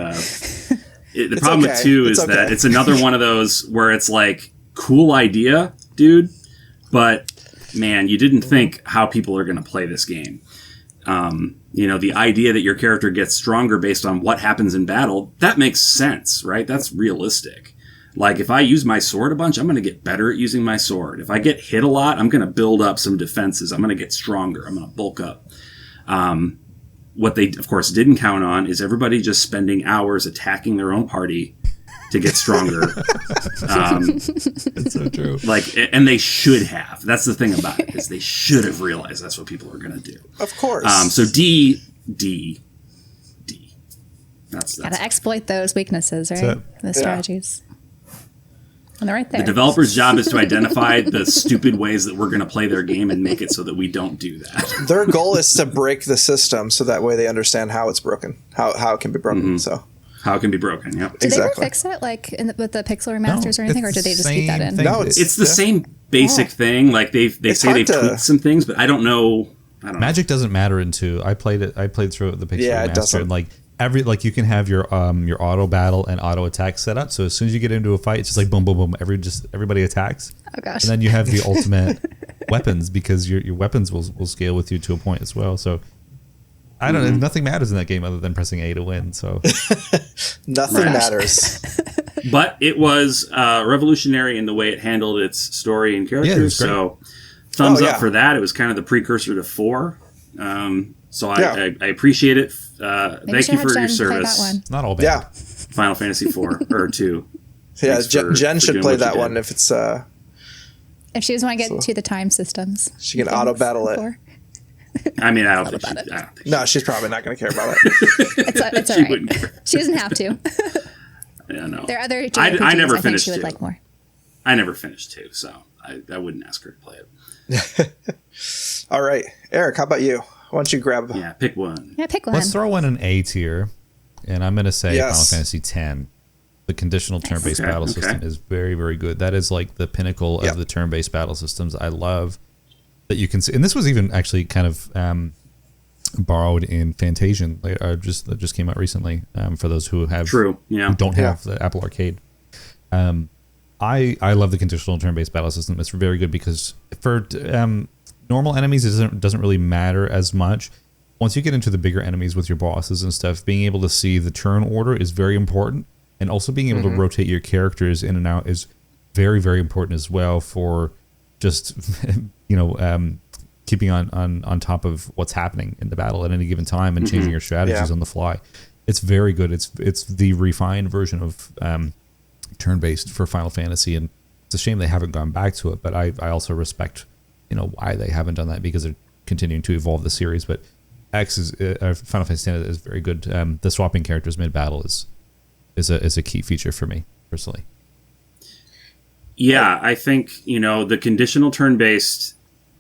the problem with 2 is that it's another one of those where it's like, cool idea, dude, but man, you didn't think how people are going to play this game. The idea that your character gets stronger based on what happens in battle, that makes sense, right? That's realistic. Like, if I use my sword a bunch, I'm going to get better at using my sword. If I get hit a lot, I'm going to build up some defenses. I'm going to get stronger. I'm going to bulk up. What they, of course, didn't count on is everybody just spending hours attacking their own party to get stronger. It's so true. And they should have. That's the thing about it, is they should have realized that's what people are going to do. Of course. So D. That's Gotta exploit those weaknesses, right? That's The strategies. And they're right there. the developer's job is to identify the stupid ways that we're going to play their game and make it so that we don't do that. Their goal is to break the system so that way they understand how it's broken, how it can be broken. So How it can be broken, yep. Did they ever exactly. fix it, like with the pixel remasters or anything, or it's did they the just keep that same in? thing. No, It's the same basic thing. Like they say hard they've to- tweaked some things, but I don't know. Magic doesn't matter in 2. I played through the pixel Yeah, it remaster, doesn't. and you can have your auto battle and auto attack set up. So as soon as you get into a fight, it's just like boom, boom, boom. Everybody attacks. Oh gosh. And then you have the ultimate weapons, because your weapons will scale with you to a point as well. So I don't know. Nothing matters in that game other than pressing A to win. So nothing Right. matters. But it was revolutionary in the way it handled its story and characters. Yeah, it was great. So thumbs Oh, yeah. up for that. It was kind of the precursor to 4. So Yeah. I appreciate it. Maybe Thank should you have for Jen your play service. that one. it's not all bad. Yeah. Final Fantasy 4 or 2. Yeah. Thanks for Jen should doing play what you that did. one if it's If she doesn't want to get to the time systems, she can auto battle it. before. I mean, I don't think about she, it. I don't think No, she's probably not going to care about it. It's all she right. wouldn't care. She doesn't have to. Yeah, no. There are other JRPGs I never think finished she would 2. like more. I never finished 2, so I wouldn't ask her to play it. All right, Eric, how about you? Why don't you grab? Yeah, pick one. Yeah, pick one. Let's throw in an A tier, and I'm going to say Yes. Final Fantasy X. The conditional turn-based Okay, battle okay. system is very, very good. That is like the pinnacle Yep. of the turn-based battle systems. I love that you can see, and this was even actually kind of borrowed in Fantasia, that just came out recently. For those who have True, yeah. who don't have the Apple Arcade. I love the conditional turn-based battle system. It's very good because for normal enemies, it doesn't really matter as much. Once you get into the bigger enemies with your bosses and stuff, being able to see the turn order is very important, and also being able to rotate your characters in and out is very, very important as well for just keeping on top of what's happening in the battle at any given time and changing your strategies on the fly. It's very good. It's the refined version of turn-based for Final Fantasy, and it's a shame they haven't gone back to it, but I also respect why they haven't done that, because they're continuing to evolve the series. But Final Fantasy X is very good. The swapping characters mid-battle is a key feature for me personally. Yeah, I think, the conditional turn-based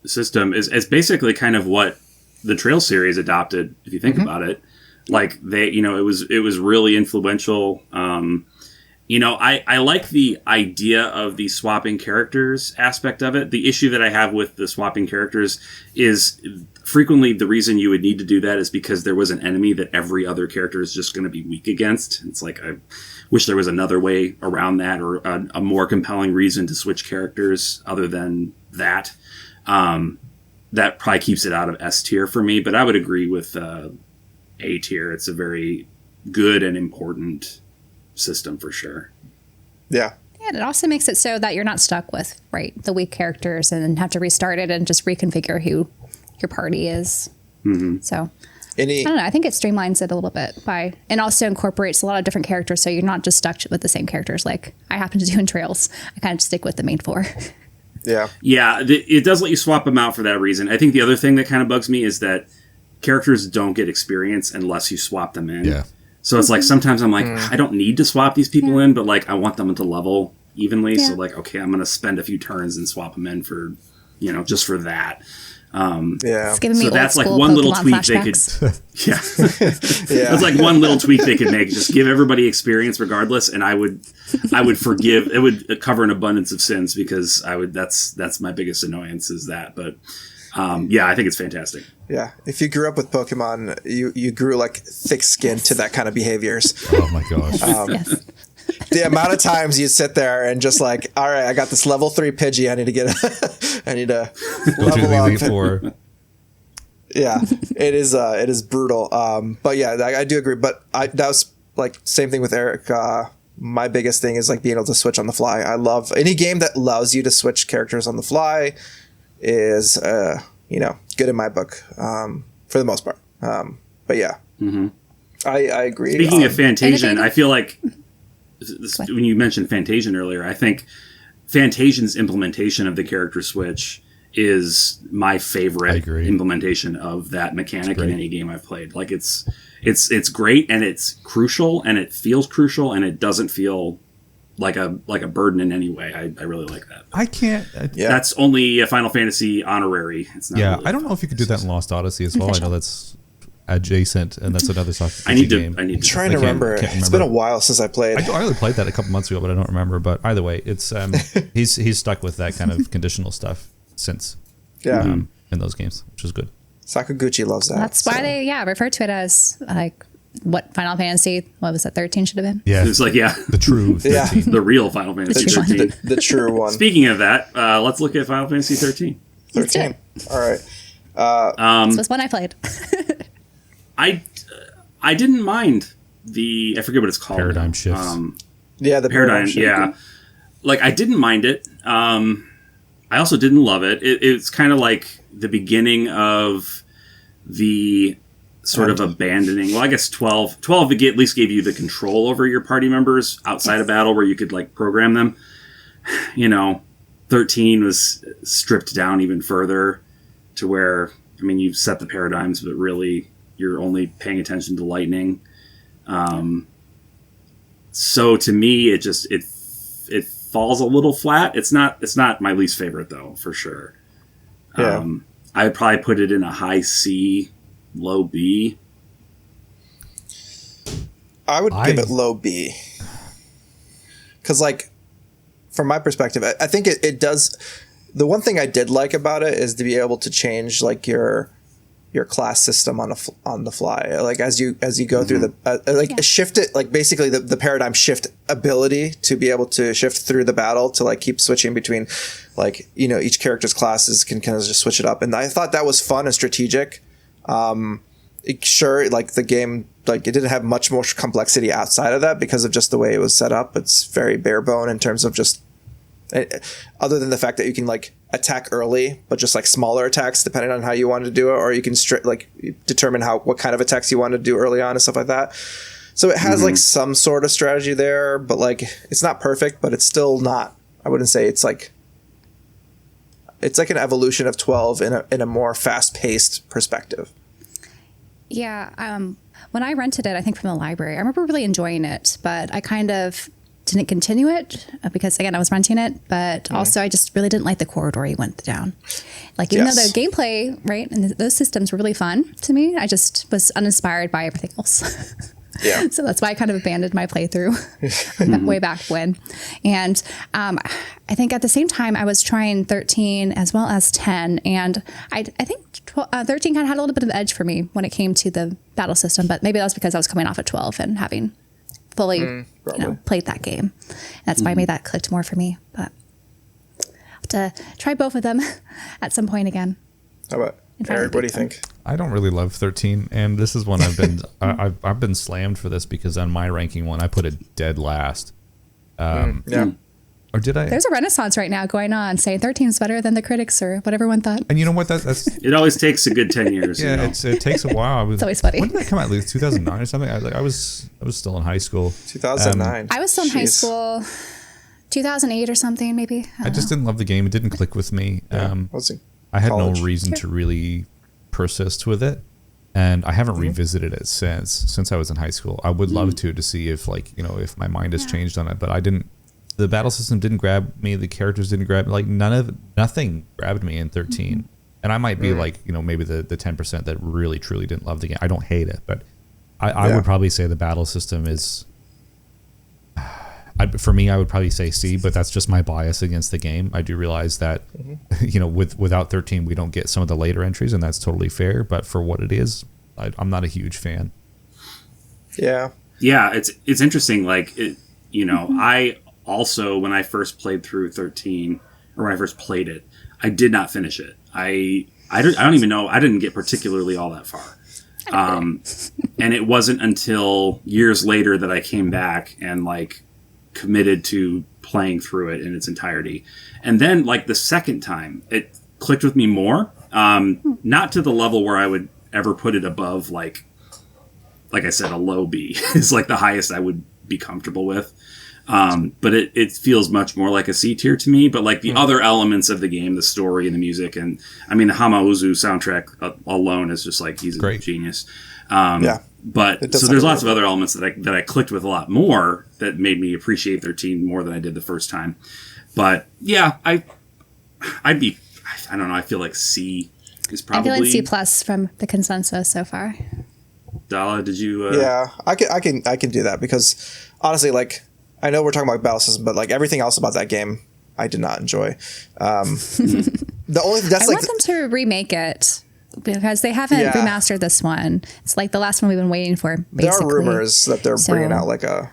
system is basically kind of what the Trail series adopted, if you think about it. Like it was really influential. I like the idea of the swapping characters aspect of it. The issue that I have with the swapping characters is frequently the reason you would need to do that is because there was an enemy that every other character is just going to be weak against. It's like, I wish there was another way around that, or a more compelling reason to switch characters other than that. That probably keeps it out of S tier for me, but I would agree with A tier. It's a very good and important system for sure. Yeah. And it also makes it so that you're not stuck with, the weak characters and then have to restart it and just reconfigure who your party is. Mm-hmm. So, I don't know. I think it streamlines it a little bit and also incorporates a lot of different characters. So you're not just stuck with the same characters like I happen to do in Trails. I kind of stick with the main 4. Yeah. Yeah, it does let you swap them out for that reason. I think the other thing that kind of bugs me is that characters don't get experience unless you swap them in. Yeah. So it's like sometimes I'm like, I don't need to swap these people in, but like I want them to level evenly. Yeah. So like, okay, I'm going to spend a few turns and swap them in for, just for that. It's giving me so that's like one little tweak flashbacks. they could. That's like one little tweak they could make. Just give everybody experience regardless, and I would forgive. It would cover an abundance of sins because I would. That's my biggest annoyance is that. But I think it's fantastic. Yeah, if you grew up with Pokemon, you grew like thick skin to that kind of behaviors. Oh my gosh. Yes. The amount of times you'd sit there and just like, all right, I got this level 3 Pidgey. I need to level up. 4. Yeah, it is brutal. But yeah, I do agree. But that was like same thing with Eric. My biggest thing is like being able to switch on the fly. I love any game that allows you to switch characters on the fly is, good in my book for the most part. But yeah, I agree. Speaking of Fantasian, I feel like when you mentioned Fantasian earlier, I think Fantasian's implementation of the character switch is my favorite implementation of that mechanic in any game I've played. Like it's great and it's crucial and it feels crucial and it doesn't feel like a burden in any way. I really like that. I can't. That's only a Final Fantasy honorary. It's not. Yeah, really I don't know if you could do that in Lost Odyssey as well. I know that's adjacent, and that's another game. I need to. I'm trying to remember. It's been a while since I played. I only played that a couple months ago, but I don't remember. But either way, it's he's stuck with that kind of conditional stuff since in those games, which is good. Sakaguchi loves that. That's why they refer to it as like what Final Fantasy. What was that? 13 should have been. Yeah, it's like the true 13. The real Final Fantasy 13, the true one. Speaking of that, let's look at Final Fantasy 13. 13. All right. This was one I played. I didn't mind I forget what it's called. Paradigm shifts. The paradigm shift. Yeah. Like, I didn't mind it. I also didn't love it. It's kind of like the beginning of the sort of abandoning. Well, I guess 12 at least gave you the control over your party members outside of battle where you could, like, program them. 13 was stripped down even further to where, you've set the paradigms, but really you're only paying attention to lightning. So to me, it falls a little flat. It's not my least favorite though, for sure. Yeah. I would probably put it in a high C, low B. I would give it low B. Because like, from my perspective, I think it does. The one thing I did like about it is to be able to change like your class system on the fly, like as you go through the shift it, like basically the paradigm shift ability to be able to shift through the battle to like keep switching between like each character's classes can kind of just switch it up, and I thought that was fun and strategic. Sure, like the game, like it didn't have much more complexity outside of that because of just the way it was set up. It's very bare bone in terms of just other than the fact that you can like attack early, but just like smaller attacks depending on how you want to do it, or you can determine what kind of attacks you want to do early on and stuff like that. So it has like some sort of strategy there, but like it's not perfect, but it's still not. I wouldn't say it's like an evolution of 12 in a more fast paced perspective. Yeah, when I rented it, I think from the library, I remember really enjoying it, but I kind of didn't continue it because again I was renting it, but also I just really didn't like the corridor he went down. Like even though the gameplay and those systems were really fun to me, I just was uninspired by everything else. Yeah. So that's why I kind of abandoned my playthrough way back when. And I think at the same time I was trying 13 as well as 10, and I think 13 kind of had a little bit of an edge for me when it came to the battle system, but maybe that was because I was coming off of 12 and having fully played that game. That's why maybe that clicked more for me, but I'll have to try both of them at some point again. How Eric, what do you think? I don't really love 13, and this is one I've been I've been slammed for this because on my ranking one I put it dead last. Yeah. Or did I? There's a renaissance right now going on, saying 13 is better than the critics or what everyone thought. And you know what? That's It always takes a good 10 years. yeah. You know? It takes a while. It's always funny. When did that come out? Like 2009 or something? I was still in high school. 2009. I was still in high school, 2008 or something, maybe. I just didn't love the game. It didn't click with me. I had no reason to really persist with it, and I haven't revisited it since I was in high school. I would love to see if if my mind has changed on it, but I didn't. The battle system didn't grab me. The characters didn't grab me. Like nothing grabbed me in 13. And I might be maybe the 10% that really truly didn't love the game. I don't hate it, but I would probably say the battle system is. For me, I would probably say C, but that's just my bias against the game. I do realize that, without 13, we don't get some of the later entries, and that's totally fair. But for what it is, I'm not a huge fan. Yeah. Yeah, it's interesting. Like, I also, when I first played through 13, or when I first played it, I did not finish it. I don't even know. I didn't get particularly all that far. And it wasn't until years later that I came back and committed to playing through it in its entirety. And then the second time it clicked with me more, not to the level where I would ever put it above, like I said, a low B is the highest I would be comfortable with. But it feels much more like a C tier to me, but the other elements of the game, the story and the music, and I mean, the Hamauzu soundtrack alone is just he's a Great. genius. Yeah. But so there's lots of other elements that I clicked with a lot more that made me appreciate 13 more than I did the first time. But yeah, I don't know. I feel like C is probably. I feel like C plus from the consensus so far. Dalla, did you? Yeah, I can do that because honestly, I know we're talking about battle system, but everything else about that game, I did not enjoy. The only I want them to remake it. Because they haven't remastered this one. It's the last one we've been waiting for, basically. There are rumors that they're bringing out a...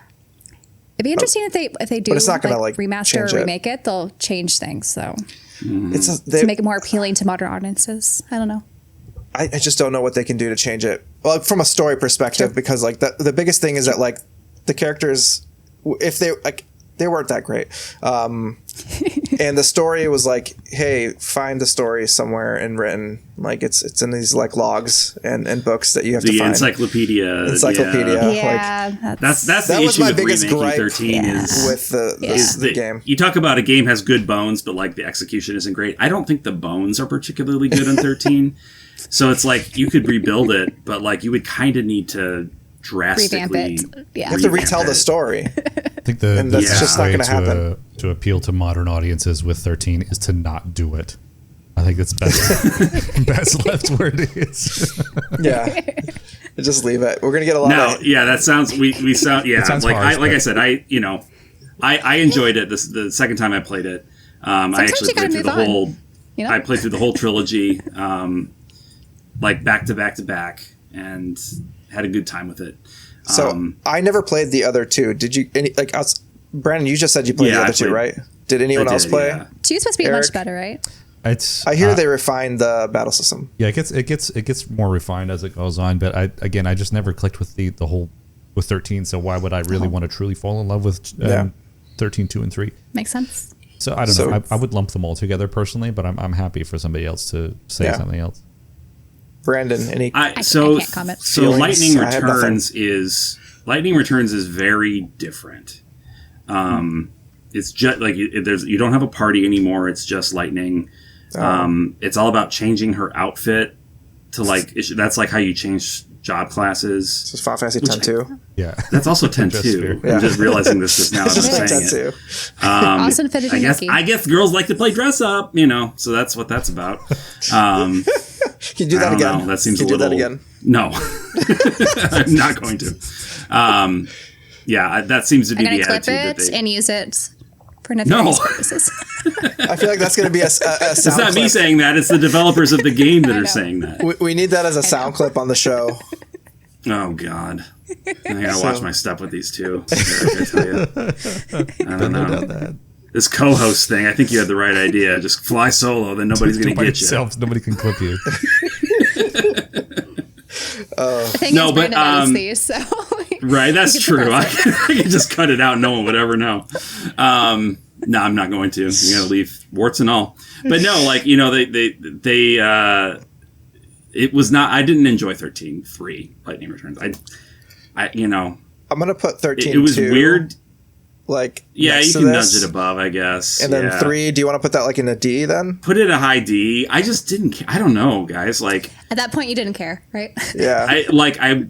It'd be interesting if they do but it's not gonna, remaster or remake it. They'll change things, so... to make it more appealing to modern audiences. I don't know. I just don't know what they can do to change it. Well, from a story perspective, because the biggest thing is that the characters, if they weren't that great. And the story was hey, find the story somewhere and written. It's in these logs and books that you have to find. The encyclopedia. Yeah. That's the that was issue my with biggest remaking gripe 13 is with the game. You talk about a game has good bones, but the execution isn't great. I don't think the bones are particularly good in 13. So it's you could rebuild it, but you would kind of need to drastically revamp it. Yeah. You have to retell the story. I think And that's just not way going to happen. To appeal to modern audiences with 13 is to not do it. I think it's best left where it is. Yeah. Just leave it. We're going to get a lot of... Yeah, that sounds... We sound... Yeah, sounds harsh, but... I said, I enjoyed it the second time I played it. I actually played through the whole... I played through the whole trilogy, back to back to back, and had a good time with it. So I never played the other two. Did you? Branden, you just said you played the other two, right? Did anyone else play? Yeah. Two's supposed to be Eric? much better, right? I hear they refined the battle system. Yeah, it gets more refined as it goes on. But I just never clicked with the whole with 13. So why would I really want to truly fall in love with 13, 2, and 3? Makes sense. So I don't know. I would lump them all together personally, but I'm happy for somebody else to say something else. Branden, any? I can't comment. So Feelings? Lightning Returns is very different. It's just you don't have a party anymore. It's just Lightning. It's all about changing her outfit to that's how you change job classes. This is Final Fantasy X too. Yeah, that's also 10 too. I'm just realizing this just now as I'm saying it. Awesome I guess girls like to play dress up, so that's what that's about. Can you do that again? Know. That seems Can a you little. do that again? No, I'm not going to. That seems to be I'm the gonna attitude clip it and use it for nefarious purposes. I feel like that's going to be a sound It's not clip. me saying that. It's the developers of the game that are saying that. We need that as a sound clip on the show. Oh, God. I gotta watch my step with these two. I tell you. I don't know. this co-host thing. I think you had the right idea. Just fly solo, then nobody's going to get you. Nobody can clip you. The thing is, Branden edits these, so right, that's true. I can just cut it out. No one would ever know. No, I'm not going to. You got to leave warts and all. But no, like, you know, they it was not. I didn't enjoy 13.3 Lightning Returns. I you know, I'm gonna put 13. It was weird. Like, yeah, you can nudge it above, I guess. And then 3. Do you want to put that like in a D then? Put it a high D. I just didn't. I don't know, guys. Like at that point, you didn't care, right? Yeah. I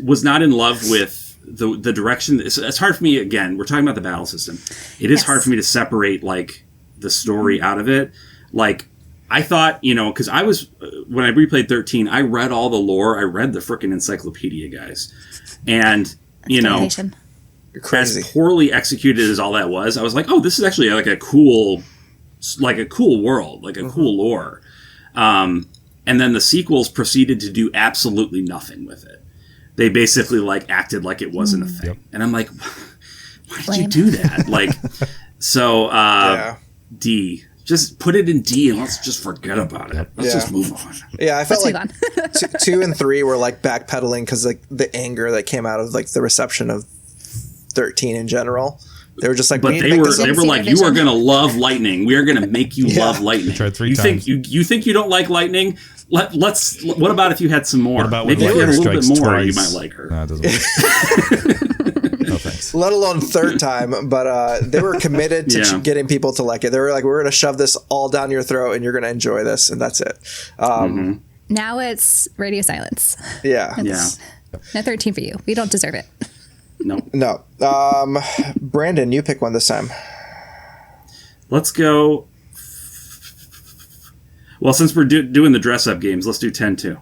was not in love with the direction. It's hard for me. Again, we're talking about the battle system. It is hard for me to separate like the story out of it. Like, I thought, you know, because I was when I replayed 13, I read all the lore. I read the frickin' encyclopedia, guys, and you know. Crazy. As poorly executed as all that was, I was like, oh, this is actually like a cool world, like a cool lore. And then the sequels proceeded to do absolutely nothing with it. They basically like acted like it wasn't a thing. Yep. And I'm like, why did you do that? Like, so D. Just put it in D and let's just forget about it. Let's just move on. Yeah, I felt like 2 and 3 were like backpedaling because like the anger that came out of like the reception of 13 in general. They were just like, but they were like, you are going to love Lightning. We are going to make you love Lightning. We tried 3 times. You think you don't like Lightning? Let's. What about if you had some more? What about maybe if you had a little bit more, twice? you might like her. No, it doesn't work. No thanks. Let alone 3rd time, but they were committed to getting people to like it. They were like, we're going to shove this all down your throat, and you're going to enjoy this, and that's it. Now it's radio silence. Yeah, No 13 for you. We don't deserve it. No. Branden, you pick one this time. Let's go. Well, since we're doing the dress-up games, let's do 10-2.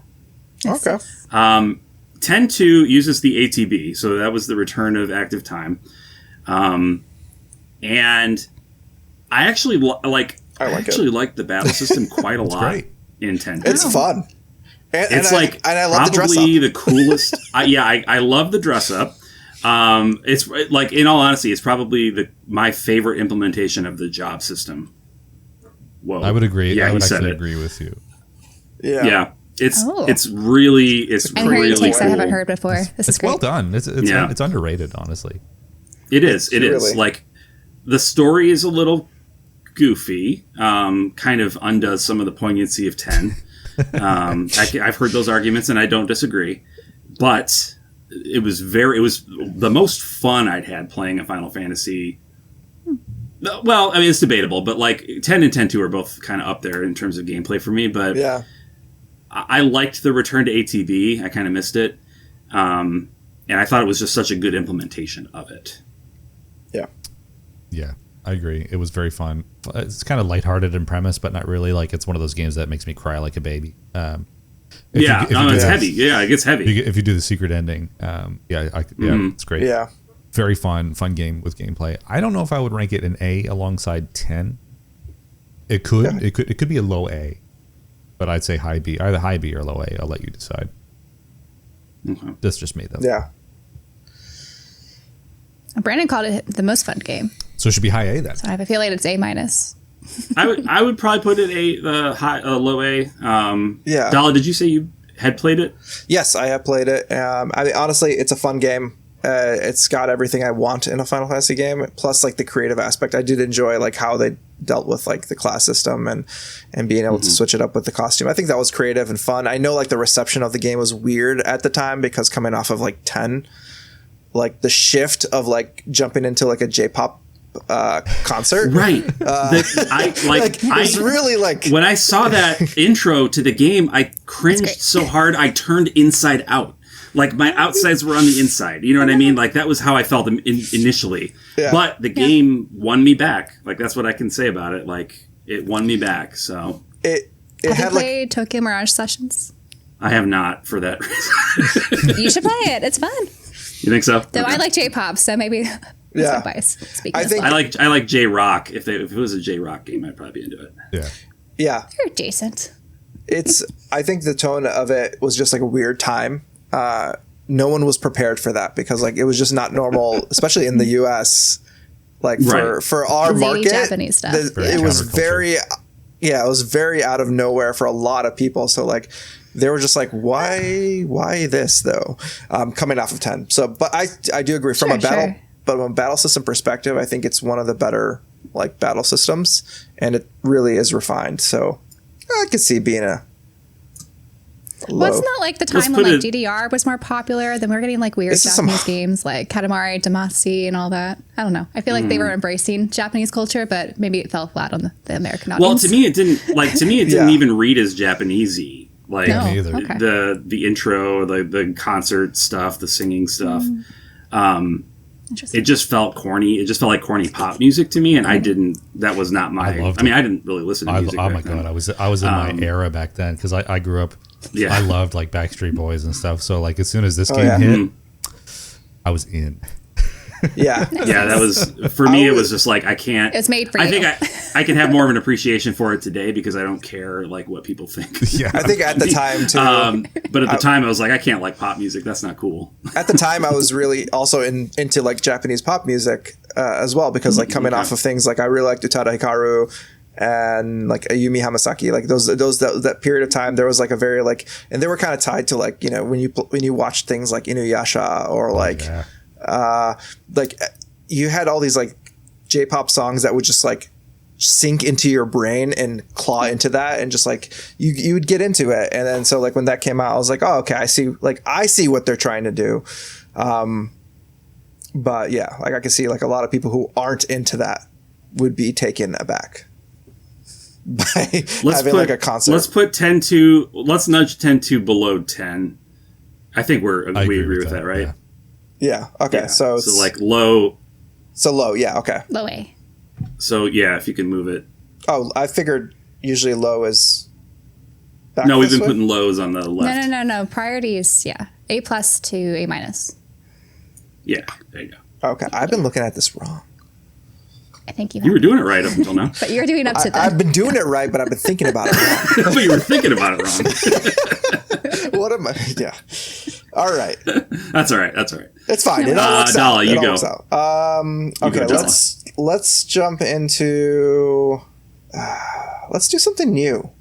Yes. Okay. 10-2 uses the ATB, so that was the return of active time. And I actually like the battle system quite a lot great. in 10-2. It's fun. It's I love the dress up. Probably the coolest. I love the dress-up. It's like, in all honesty, it's probably my favorite implementation of the job system. Whoa, I would agree. Yeah, I would actually agree with you. Yeah. It's really I'm hearing takes cool. I haven't heard before. This is great. Well done. It's underrated, honestly. It is. It is. Like, the story is a little goofy. Kind of undoes some of the poignancy of 10. I've heard those arguments, and I don't disagree. But it was the most fun I'd had playing a Final Fantasy. Well, I mean, it's debatable, but like 10 and 10-2 are both kind of up there in terms of gameplay for me. But I liked the return to ATB. I kind of missed it. And I thought it was just such a good implementation of it. Yeah, I agree. It was very fun. It's kind of lighthearted in premise, but not really. Like, it's one of those games that makes me cry like a baby. It's heavy. Yeah, it gets heavy. If you do the secret ending, it's great. Yeah. Very fun game with gameplay. I don't know if I would rank it an A alongside 10. It could be a low A, but I'd say high B, either high B or low A. I'll let you decide. Okay. That's just me, though. Yeah. Branden called it the most fun game. So it should be high A then. So I have a feeling it's A-. I would probably put it low A. Dalla, did you say you had played it? Yes, I have played it. I mean, honestly, it's a fun game. It's got everything I want in a Final Fantasy game, plus like the creative aspect. I did enjoy like how they dealt with like the class system and being able to switch it up with the costume. I think that was creative and fun. I know like the reception of the game was weird at the time because coming off of like 10, like the shift of like jumping into like a J-pop concert, right? It's really like when I saw that intro to the game, I cringed so hard I turned inside out. Like, my outsides were on the inside. You know what I mean? Like, that was how I felt initially. Yeah. But the game won me back. Like, that's what I can say about it. Like, it won me back. So it have had you played Tokyo Mirage Sessions? I have not, for that reason. You should play it. It's fun. You think so? Though I like J-pop, so maybe that's my bias. I like J-Rock. If it was a J-Rock game, I'd probably be into it. Yeah. You're adjacent. I think the tone of it was just like a weird time. No one was prepared for that because like it was just not normal, especially in the US. Like Right. for our Zany market, Japanese stuff. it was very out of nowhere for a lot of people. So like they were just like, why this though? Coming off of 10. So, but I do agree from a battle system perspective, I think it's one of the better like battle systems, and it really is refined. So I could see being a low. Well, it's not like the time when like DDR was more popular. Then we're getting like weird Japanese games like Katamari Damacy and all that. I don't know. I feel like they were embracing Japanese culture, but maybe it fell flat on the American audience. Well, to me, it didn't even read as Japanesey. Like Me either. Okay. the intro, the concert stuff, the singing stuff. It just felt corny. It just felt like corny pop music to me, and I didn't. That was not my. I mean, I didn't really listen to music. Oh my god, I was in my era back then because I grew up. Yeah. I loved like Backstreet Boys and stuff. So like as soon as this game hit, I was in. Yeah, that was for me. It was just like I can't. It's made for you. I think I can have more of an appreciation for it today because I don't care like what people think. Yeah, I think at the time too. But at the time, I was like, I can't like pop music. That's not cool. At the time, I was really also into like Japanese pop music as well because like coming off of things like I really liked Utada Hikaru and like Ayumi Hamasaki, like that period of time, there was like a very like, and they were kind of tied to like, you know, when you watch things like Inuyasha or like. Like you had all these like J-pop songs that would just like sink into your brain and claw into that, and just like you would get into it. And then so like when that came out, I was like, oh, okay, I see what they're trying to do. But yeah, like I could see like a lot of people who aren't into that would be taken aback by having like a concert. Let's nudge 10 to below 10. I think we agree with that, right? Yeah. Okay. Yeah. So like low. So low. Yeah. Okay. Low A. So yeah, if you can move it. Oh, I figured usually low is. Back no, we've been putting lows on the left. No. Priorities. Yeah. A+ to A-. Yeah. There you go. Okay. I've been looking at this wrong. I think you were doing it right up until now. But you're doing up to that. I've been doing it right, but I've been thinking about it wrong. But you were thinking about it wrong. What am I? Yeah. All right. That's all right. It's fine. It all works Dalla, out. you It all go. works out. Okay. Let's jump into. Let's do something new.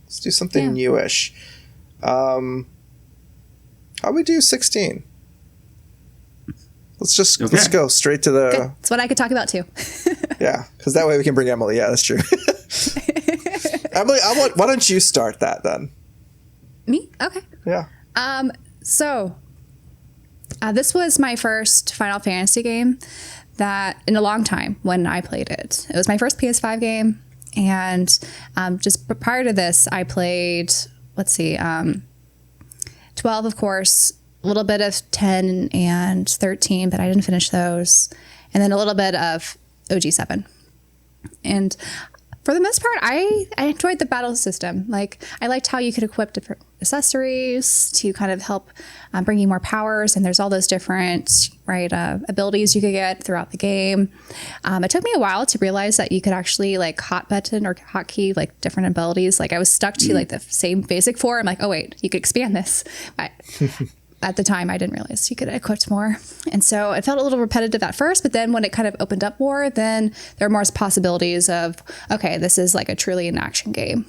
Let's do something newish. How we do 16? Let's go straight to the. Good. That's what I could talk about too. Yeah, because that way we can bring Emily. Yeah, that's true. Emily, why don't you start that then? Me? Okay. Yeah. So this was my first Final Fantasy game that in a long time when I played it. It was my first PS5 game, and just prior to this, I played 12, of course, a little bit of 10 and 13, but I didn't finish those, and then a little bit of OG7. And for the most part, I enjoyed the battle system. Like, I liked how you could equip different accessories to kind of help bring you more powers. And there's all those different abilities you could get throughout the game. It took me a while to realize that you could actually like hot button or hotkey like different abilities. Like I was stuck to like the same basic 4. I'm like, oh wait, you could expand this. At the time, I didn't realize you could equip more. And so it felt a little repetitive at first, but then when it kind of opened up more, then there were more possibilities of, okay, this is like a truly an action game.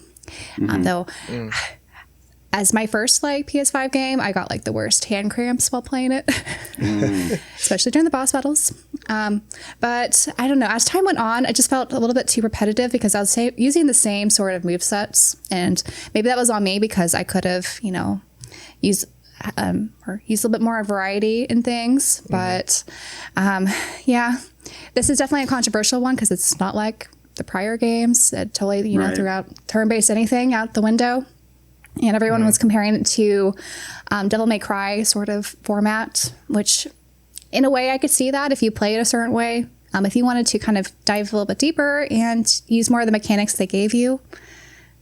As my first like PS5 game, I got like the worst hand cramps while playing it, especially during the boss battles. But I don't know, as time went on, it just felt a little bit too repetitive because I was using the same sort of movesets. And maybe that was on me because I could have, used a little bit more variety in things. But this is definitely a controversial one because it's not like the prior games that totally, threw out turn-based anything out the window. And everyone was comparing it to Devil May Cry sort of format, which in a way I could see that if you play it a certain way. If you wanted to kind of dive a little bit deeper and use more of the mechanics they gave you,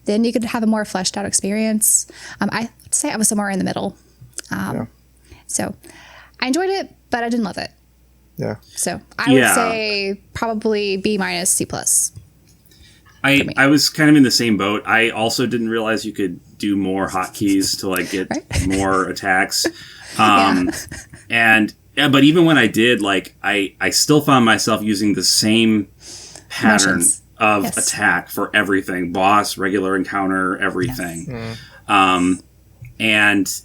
then you could have a more fleshed out experience. I would say I was somewhere in the middle. So I enjoyed it, but I didn't love it. Yeah. So I would say probably B- C+. I was kind of in the same boat. I also didn't realize you could do more hotkeys to like get more attacks. And Yeah, but even when I did, like, I still found myself using the same pattern of attack for everything. Boss, regular encounter, everything. Yes. And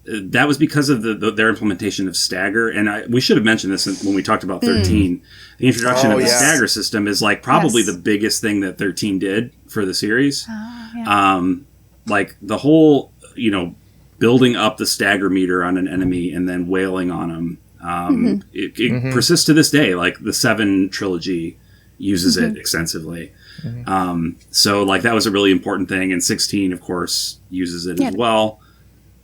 that was because of their implementation of stagger. And we should have mentioned this when we talked about 13. The introduction of the stagger system is like probably the biggest thing that 13 did for the series. Like the whole, building up the stagger meter on an enemy and then wailing on them. It persists to this day. Like the 7 trilogy uses it extensively. So like that was a really important thing. And 16, of course, uses it as well.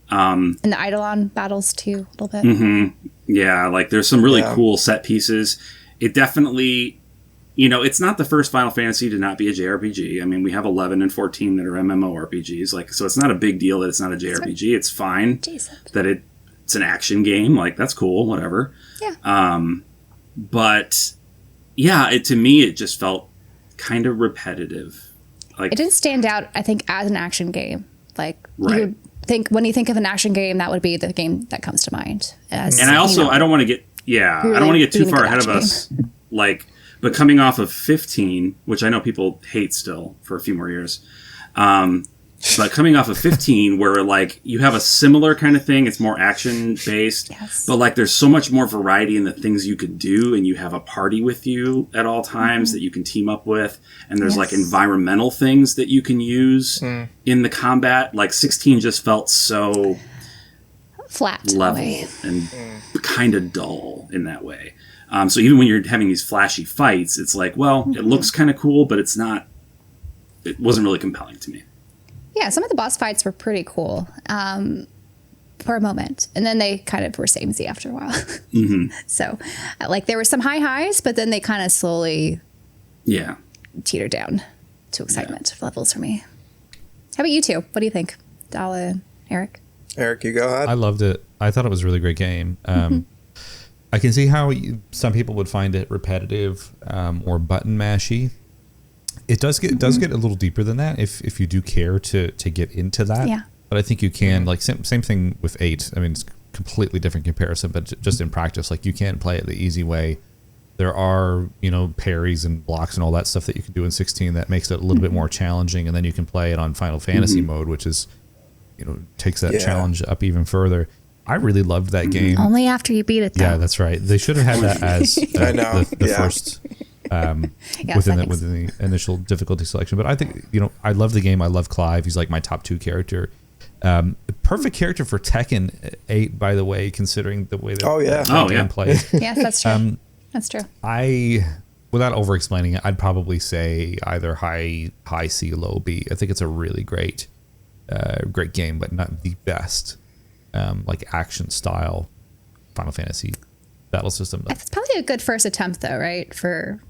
And the Eidolon battles too, a little bit. Yeah, like there's some really cool set pieces. It definitely, it's not the first Final Fantasy to not be a JRPG. I mean, we have 11 and 14 that are MMORPGs. Like, so it's not a big deal that it's not a JRPG. It's fine that it's an action game. Like, that's cool, whatever. Yeah. But yeah, to me, it just felt kind of repetitive. Like, it didn't stand out, I think, as an action game. Like, you think when you think of an action game, that would be the game that comes to mind. I don't want to get I don't want to get too far ahead of us. Like, but coming off of 15, which I know people hate still for a few more years, but coming off of 15, where like you have a similar kind of thing, it's more action based, but like there's so much more variety in the things you could do, and you have a party with you at all times that you can team up with, and there's like environmental things that you can use in the combat. Like 16 just felt so flat level and kind of dull in that way. So even when you're having these flashy fights, it's like, well, it looks kind of cool, but it wasn't really compelling to me. Yeah, some of the boss fights were pretty cool for a moment. And then they kind of were samey after a while. So, like, there were some high highs, but then they kind of slowly teetered down to excitement levels for me. How about you two? What do you think? Dalla, Eric? Eric, you go ahead. I loved it. I thought it was a really great game. I can see how some people would find it repetitive or button mashy. It does get a little deeper than that if you do care to get into that. Yeah. But I think you can, like, same thing with 8. I mean, it's completely different comparison, but just in practice, like, you can play it the easy way. There are, parries and blocks and all that stuff that you can do in 16 that makes it a little bit more challenging, and then you can play it on Final Fantasy mode, which is, takes that challenge up even further. I really loved that game. Only after you beat it, though. Yeah, that's right. They should have had that as the first within the initial difficulty selection. But I think, I love the game. I love Clive. He's like my top 2 character. Perfect character for Tekken 8, by the way, considering the way that game plays. Yes, that's true. That's true. Without over-explaining it, I'd probably say either high C, low B. I think it's a really great game, but not the best like action style Final Fantasy battle system. It's probably a good first attempt, though, right? For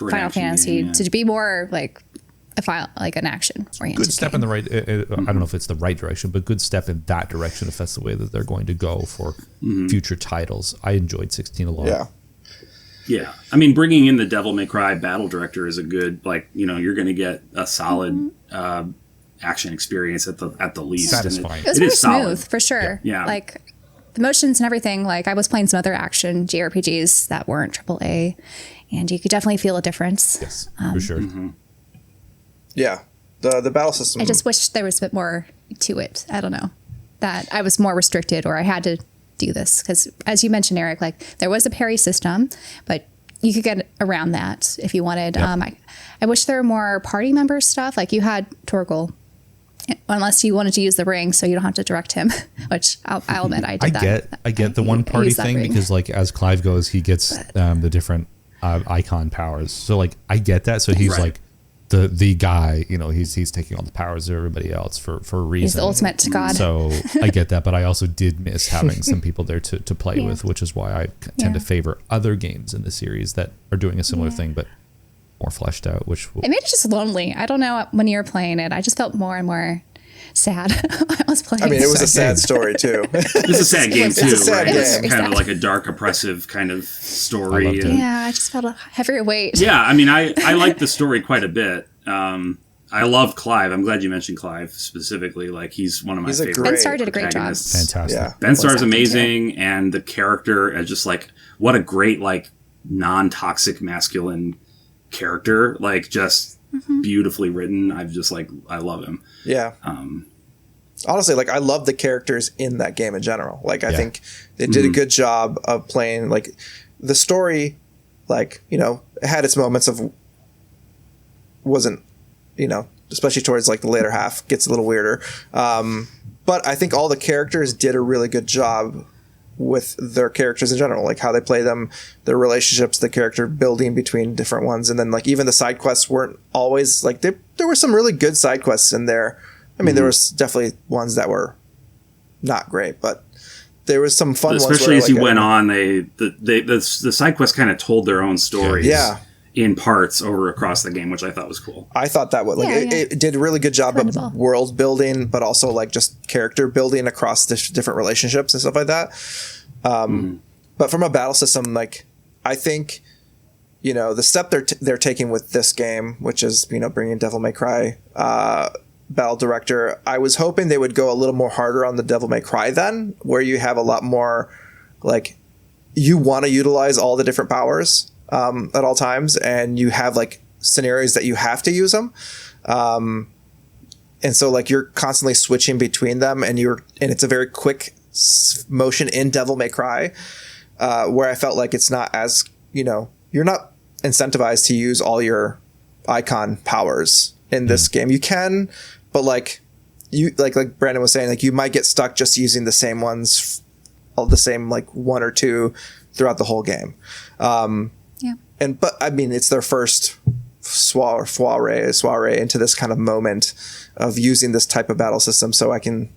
Final Fantasy game, to be more like an action oriented. Good step in the right. I don't know if it's the right direction, but good step in that direction if that's the way that they're going to go for future titles. I enjoyed 16 a lot. Yeah. Yeah, I mean, bringing in the Devil May Cry battle director is a good, you're going to get a solid action experience at the least. Satisfying. It was very smooth, for sure. Yeah. Like, the motions and everything. Like, I was playing some other action JRPGs that weren't AAA, and you could definitely feel a difference. Yes, for sure. Yeah, the battle system. I just wish there was a bit more to it. I don't know, that I was more restricted, or I had to do this because, as you mentioned, Eric, like, there was a parry system, but you could get around that if you wanted. Yep. I wish there were more party member stuff. Like, you had Torgal, unless you wanted to use the ring, so you don't have to direct him. Which I'll admit, I get the one party thing because, like, as Clive goes, he gets the different icon powers. So, like, I get that. So he's like the guy, he's taking all the powers of everybody else for a reason. He's the ultimate god. So I get that, but I also did miss having some people there to play with, which is why I tend to favor other games in the series that are doing a similar thing, but more fleshed out. It made it just lonely. I don't know, when you were playing it, I just felt more and more sad. I was playing. I mean, it was a sad story too. It's a sad game too. It's a sad game. It's kind of like a dark, oppressive kind of story. I just felt a heavier weight. Yeah, I mean, I like the story quite a bit. I love Clive. I'm glad you mentioned Clive specifically. Like, he's one of my favorite. Ben Starr did a great job. Fantastic. Yeah. Ben Starr's amazing, and the character is just like, what a great, like, non-toxic masculine character. Like, just beautifully written. I love him. Yeah. Honestly, like, I love the characters in that game in general. Like, I think they did a good job of playing, like, the story, like, you know, had its moments of wasn't, you know, especially towards like the later half gets a little weirder. But I think all the characters did a really good job with their characters in general, like how they play them, their relationships, the character building between different ones. And then like even the side quests weren't always like there were some really good side quests in there. I mean, there was definitely ones that were not great, but there was some fun ones. Especially as you went on, the side quests kind of told their own stories. Yeah. In parts over across the game, which I thought was cool. I thought that was like it did a really good job of world building, but also like just character building across the different relationships and stuff like that. But from a battle system, like I think, you know, the step they're taking with this game, which is, you know, bringing Devil May Cry battle director, I was hoping they would go a little more harder on the Devil May Cry then, where you have a lot more like you want to utilize all the different powers at all times, and you have like scenarios that you have to use them, and so like you're constantly switching between them, and it's a very quick motion in Devil May Cry, where I felt like it's not as, you know, you're not incentivized to use all your icon powers in this game. You can, but like you like Branden was saying, like you might get stuck just using the same ones, all the same like one or two throughout the whole game. But I mean, it's their first soiree into this kind of moment of using this type of battle system. So it can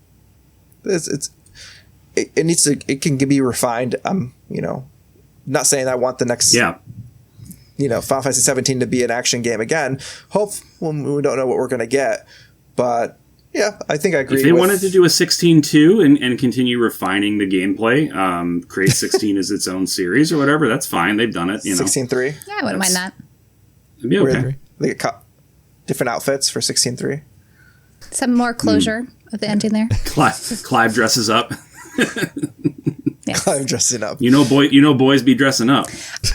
be refined. You know, not saying I want the next, you know, Final Fantasy 17 to be an action game again. We don't know what we're going to get, but yeah, I think I agree. If they wanted to do a 16 too and continue refining the gameplay, create 16 as its own series or whatever, that's fine. They've done it. 16.3? Yeah, I wouldn't mind that. It'd be okay. They get different outfits for 16.3. Some more closure of the ending there. Clive dresses up. Yes. I'm dressing up. You know, boys be dressing up.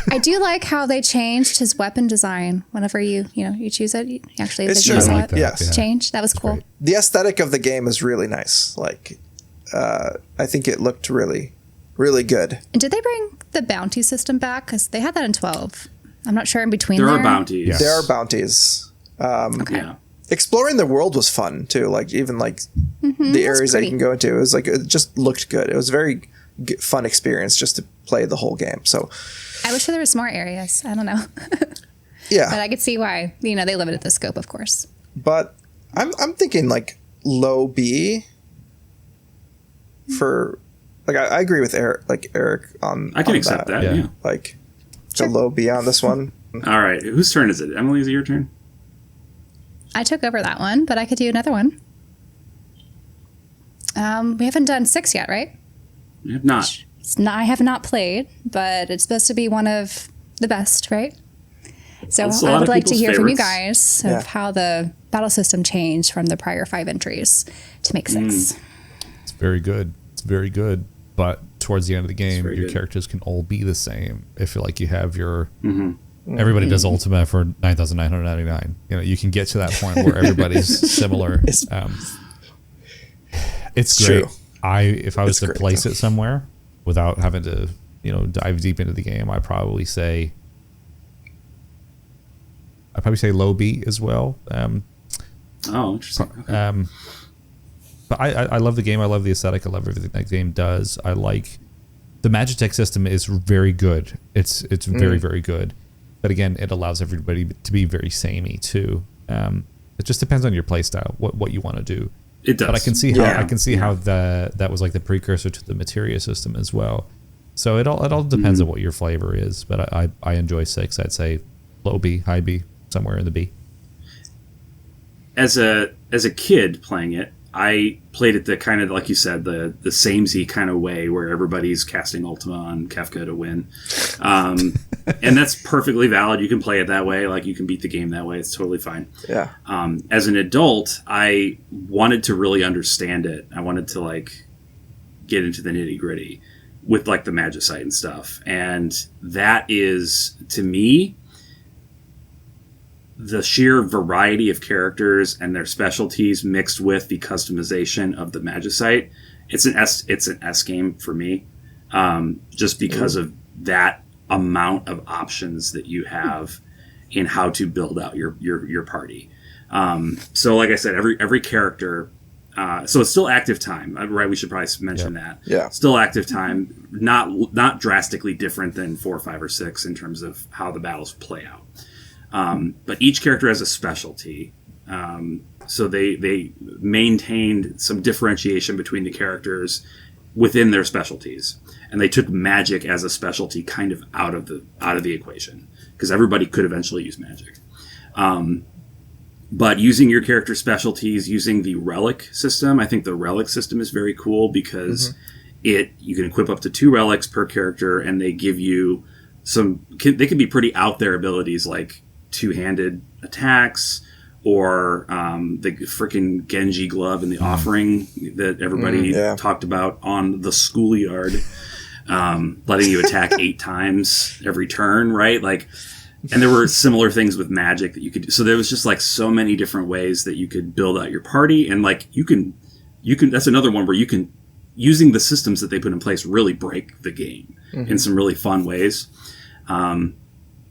I do like how they changed his weapon design. Whenever you choose it, you actually It's visualize true. how I like that, it changed. That was cool. great. The aesthetic of the game is really nice. Like, I think it looked really, really good. And did they bring the bounty system back? Because they had that in 12. I'm not sure in between There there. are bounties. Yes. There are bounties. Okay. Yeah. Exploring the world was fun too. Like even like the areas that you can go into, it was like it just looked good. It was a very fun experience just to play the whole game. So I wish there was more areas. I don't know. yeah, But I could see why, you know, they limited the scope, of course. but I'm thinking like low B for like I agree with Eric on. I can on accept that. Yeah. Like it's a low B on this one. All right. Whose turn is it? Emily, is it your turn? I took over that one, but I could do another one. We haven't done 6 yet, right? We have not. I have not played, but it's supposed to be one of the best, right? So It's a I lot would of like to people's hear from you favorites. guys of how the battle system changed from the prior 5 entries to make 6. It's very good. It's very good. But towards the end of the game, very your good. characters can all be the same. If like you have your everybody does Ultima for 9,999. You know, you can get to that point where everybody's similar. It's great. True. If I was to great, place though. it somewhere without having to, you know, dive deep into the game, I'd probably say low B as well. Oh, interesting. Okay. But I love the game. I love the aesthetic. I love everything that game does. I like the Magitech system is very good. It's very, very good. But again, it allows everybody to be very samey too. It just depends on your play style, what you want to do. It does. But I can see how that was like the precursor to the materia system as well. So it all depends on what your flavor is. But I enjoy 6. I'd say low B, high B, somewhere in the B. As a kid playing it, I played it the kind of, like you said, the samey kind of way where everybody's casting Ultima on Kefka to win. And that's perfectly valid. You can play it that way. Like, you can beat the game that way. It's totally fine. Yeah. As an adult, I wanted to really understand it. I wanted to, like, get into the nitty gritty with, like, the magicite and stuff. And that is, to me, the sheer variety of characters and their specialties mixed with the customization of the magicite. It's an S game for me. Just because of that amount of options that you have in how to build out your party. So like I said, every character, so it's still active time, right? We should probably mention that. Yeah. Still active time, not drastically different than 4, 5, or 6 in terms of how the battles play out. But each character has a specialty. So they maintained some differentiation between the characters within their specialties. And they took magic as a specialty kind of out of the equation, because everybody could eventually use magic. But using your character specialties, using the relic system, I think the relic system is very cool because you can equip up to 2 relics per character, and they give you they can be pretty out there abilities like 2-handed attacks, or the freaking Genji glove in the offering that everybody talked about on the schoolyard, letting you attack 8 times every turn, right? Like, and there were similar things with magic that you could do. So there was just like so many different ways that you could build out your party, and like you can that's another one where you can, using the systems that they put in place, really break the game in some really fun ways.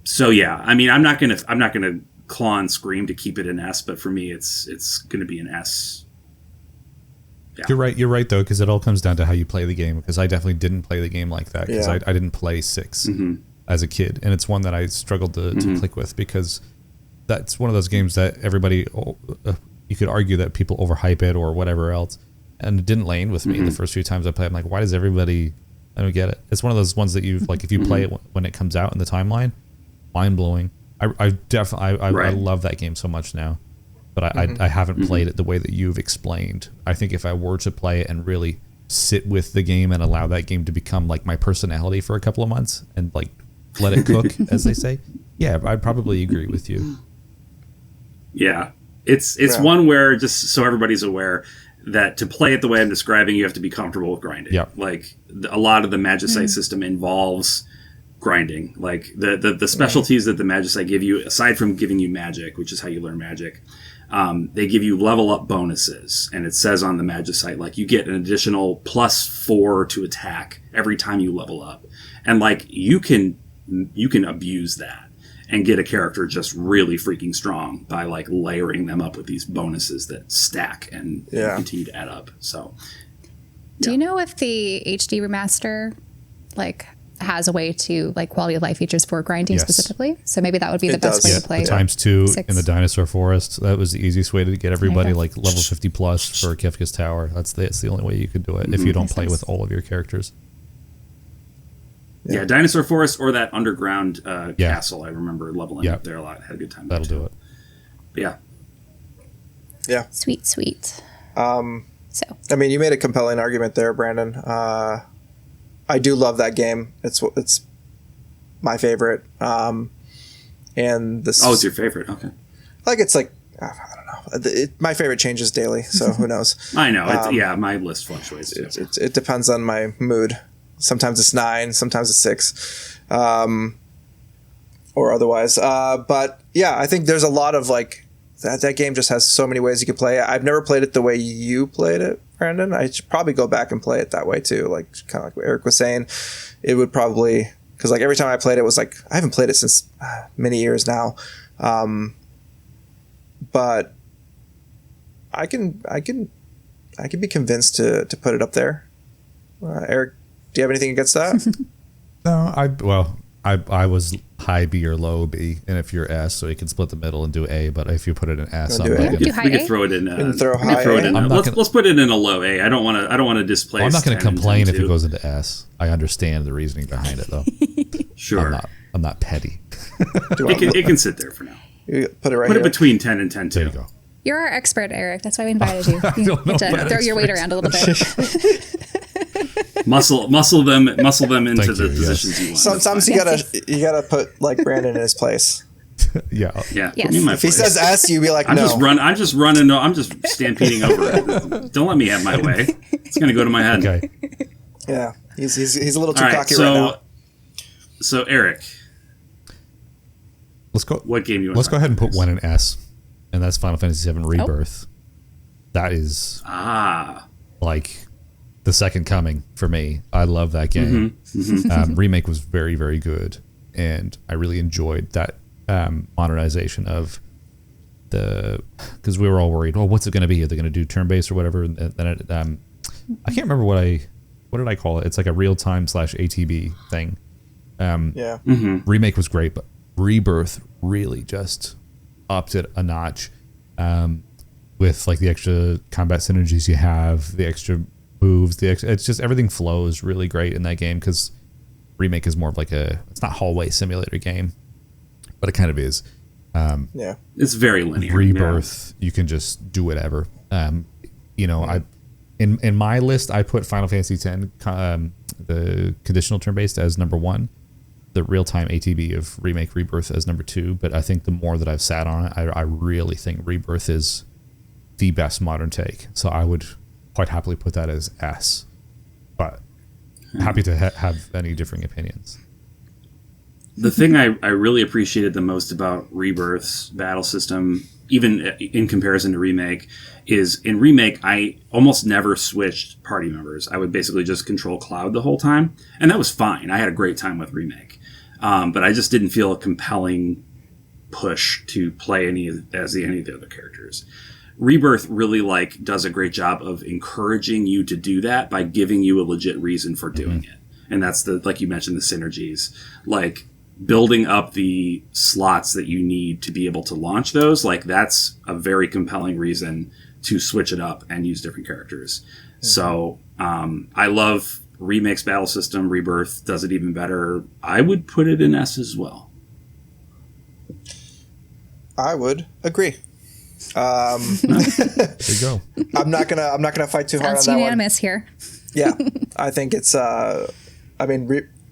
So yeah, I mean, I'm not gonna claw and scream to keep it an S, but for me, it's gonna be an S. Yeah. You're right though, because it all comes down to how you play the game. Because I definitely didn't play the game like that, because I didn't play 6 as a kid, and it's one that I struggled to click with, because that's one of those games that everybody, you could argue that people overhype it or whatever else, and it didn't land with me the first few times I played. I'm like, why does everybody? I don't get it. It's one of those ones that you like, if you play it when it comes out in the timeline, mind blowing. I definitely I love that game so much now, but I haven't played it the way that you've explained. I think if I were to play it and really sit with the game and allow that game to become like my personality for a couple of months and like let it cook, as they say, yeah, I'd probably agree with you. Yeah, it's one where, just so everybody's aware, that to play it the way I'm describing, you have to be comfortable with grinding. Yeah. Like a lot of the magicite system involves grinding. Like the specialties that the magicite give you, aside from giving you magic, which is how you learn magic, they give you level up bonuses, and it says on the magicite, like, you get an additional +4 to attack every time you level up, and like you can abuse that and get a character just really freaking strong by like layering them up with these bonuses that stack and continue to add up. So, do you know if the HD remaster like has a way to like quality of life features for grinding specifically? So maybe that would be the best way to play. The ×2 in the dinosaur forest, that was the easiest way to get everybody like level 50 plus for Kefka's Tower. That's the only way you could do it if you don't play with all of your characters. Yeah, Dinosaur Forest or that underground castle. I remember leveling up there a lot. Had a good time. That'll do it. But yeah. Yeah. Sweet. So, I mean, you made a compelling argument there, Branden. I do love that game. It's my favorite. And this. Oh, it's your favorite. Okay. Like, it's like, I don't know. My favorite changes daily, so who knows? I know. My list fluctuates. It depends on my mood. Sometimes it's 9, sometimes it's 6, or otherwise. But yeah, I think there's a lot of like that game just has so many ways you could play it. I've never played it the way you played it, Branden. I should probably go back and play it that way too. Like, kind of like what Eric was saying, it would probably, because like every time I played it was like, I haven't played it since many years now, but I can be convinced to put it up there. Eric, do you have anything against that? No, I was high B or low B, and if you're S, so you can split the middle and do A. But if you put it in S, we could throw it in. Let's put it in a low A. I don't want to displace. Well, I'm not going to complain if it goes into S. I understand the reasoning behind it, though. Sure, I'm not petty. It can sit there for now. You put it right. Put here. it between 10 and 10 too. There you go. You're our expert, Eric. That's why we invited you. You get to throw your weight around a little bit. muscle them into Thank the you, positions you want. Sometimes you gotta put like Branden in his place. Yeah. Yeah. Yes. Put me in my If he place. says S, you be like, I'm no. just running. No, I'm just stampeding over it. Don't let me have my way. It's gonna go to my head. Okay. Yeah, he's a little too All right. cocky right now. So Eric, Let's go. what game you want? Let's go ahead and put one in S, and that's Final Fantasy VII Rebirth. That is like the second coming for me. I love that game. Remake was very, very good, and I really enjoyed that modernization of because we were all worried. Well, what's it going to be? Are they going to do turn-based or whatever? And then I can't remember what did I call it? It's like a real-time / ATB thing. Yeah. Remake was great, but Rebirth really just upped it a notch. With like the extra combat synergies you have, the extra moves, it's just everything flows really great in that game because Remake is more of like it's not hallway simulator game, but it kind of is. Yeah. It's very linear. Rebirth, you can just do whatever. I in my list I put Final Fantasy X, the conditional turn-based as number 1, the real-time ATB of Remake Rebirth as number 2. But I think the more that I've sat on it, I really think Rebirth is the best modern take. So I would quite happily put that as S. But happy to have any differing opinions. The thing I really appreciated the most about Rebirth's battle system, even in comparison to Remake, is in Remake, I almost never switched party members. I would basically just control Cloud the whole time. And that was fine. I had a great time with Remake. But I just didn't feel a compelling push to play any of the other characters. Rebirth really does a great job of encouraging you to do that by giving you a legit reason for doing it. And that's like you mentioned, the synergies. Like, building up the slots that you need to be able to launch those, that's a very compelling reason to switch it up and use different characters. So I love Remake's battle system. Rebirth does it even better. I would put it in S as well. I would agree. There you go. I'm not gonna fight too hard on Sounds that one. unanimous here. Yeah, I think it's.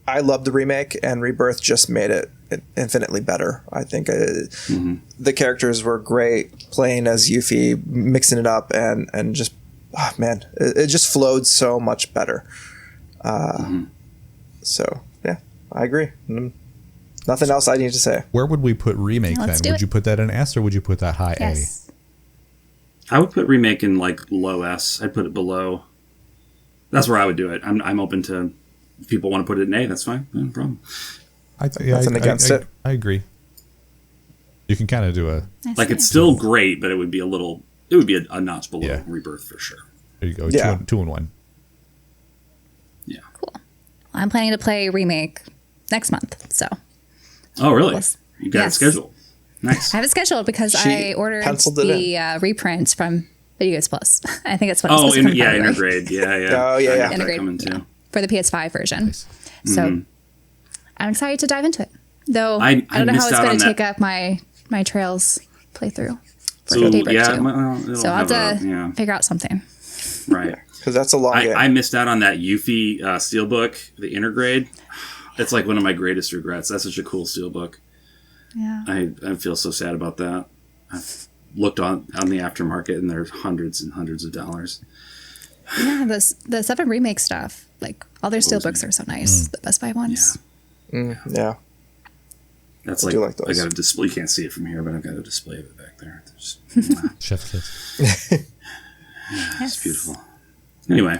I love the Remake, and Rebirth just made it infinitely better. I think the characters were great, playing as Yuffie, mixing it up, and just, it just flowed so much better. So, yeah, I agree. Nothing else I need to say. Where would we put Remake then? Would you put that in S or would you put that high Yes. I would put Remake in low S. I'd put it below. That's where I would do it. I'm open to, if people want to put it in A, that's fine. No problem. Nothing against it. I agree. You can kind of do a... It's still great, but it would be a notch below Rebirth for sure. There you go. Yeah. 2 and 1. Yeah. Cool. I'm planning to play Remake next month, so. Oh, really? Yes. You got it scheduled. Nice. I have it scheduled because She I ordered penciled it the reprints from Video Games Plus. I think it's what Oh, it's supposed to come from, Intergrade. Yeah. Oh, yeah, I yeah. got that coming too. for the PS5 version. Nice. So I'm excited to dive into it. Though I don't know how missed it's out going on to that. take up my Trails playthrough for So, Daybreak yeah, 2. well, So I'll have to figure out something. Right. Because that's a long game. I missed out on that Yuffie Steelbook, the Intergrade. It's one of my greatest regrets. That's such a cool Steelbook. Yeah. I feel so sad about that. I've looked on the aftermarket and there's hundreds and hundreds of dollars. Yeah, the 7 Remake stuff, all their Steelbooks are so nice. The Best Buy ones. Yeah. That's I do like those. I got a display. You can't see it from here, but I've got a display of it back there. Chef's kiss. It's beautiful. Anyway.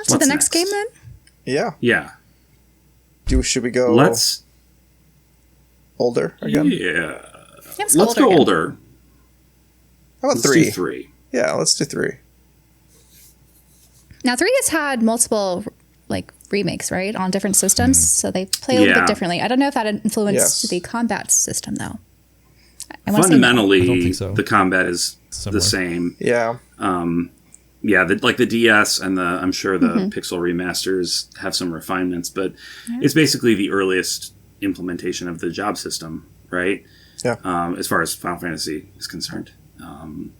To the next game then? Yeah. Yeah. Should we go Let's older again? Yeah. Let's go again. older. How about Let's 3? do 3. Yeah, let's do 3. Now 3 has had multiple remakes, right, on different systems, so they play a little bit differently. I don't know if that influenced the combat system though. Fundamentally, I don't think so. the combat is Similar. the same. Yeah. The DS and I'm sure the Pixel remasters have some refinements, but it's basically the earliest implementation of the job system, right? Yeah. As far as Final Fantasy is concerned. And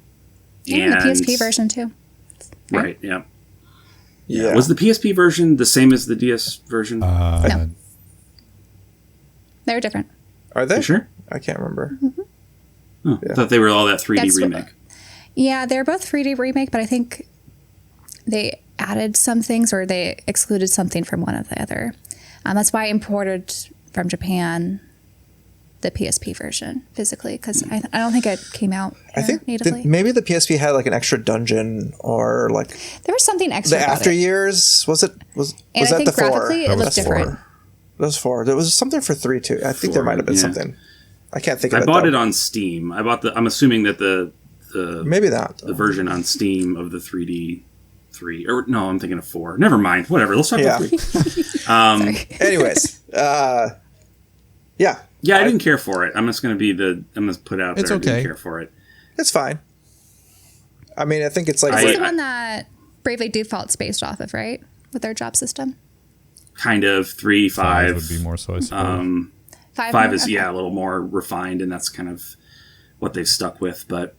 the PSP version too. Right. Yeah. Yeah. Was the PSP version the same as the DS version? No. They're different. Are they? You sure? I can't remember. Oh, I thought they were all that 3D That's what- remake. Yeah, they're both 3D remake, but I think they added some things or they excluded something from one or the other. That's why I imported from Japan the PSP version physically, because I don't think it came out I think natively. maybe the PSP had like an extra dungeon or like There was something extra the about after it. years. Was And I that think the 4? graphically it looked That's different. 4. That was 4. There was something for 3 too. I think there 4, might have been yeah. something. I can't think of I it. bought though. it on Steam. I'm assuming that the Maybe not. the version on Steam of the 3D 3 or no, I'm thinking of 4. Never mind. Whatever. Let's talk about 3. Anyways, yeah. Yeah, I didn't care for it. I'm just going to put it out there. It's I okay. didn't care for it. It's fine. I mean, I think it's like This is I- the one that Bravely Default's based off of, right? With their job system. Kind of 3, 5. Would be more so, I suppose. 5 5 more? is Okay. a little more refined, and that's kind of what they've stuck with. But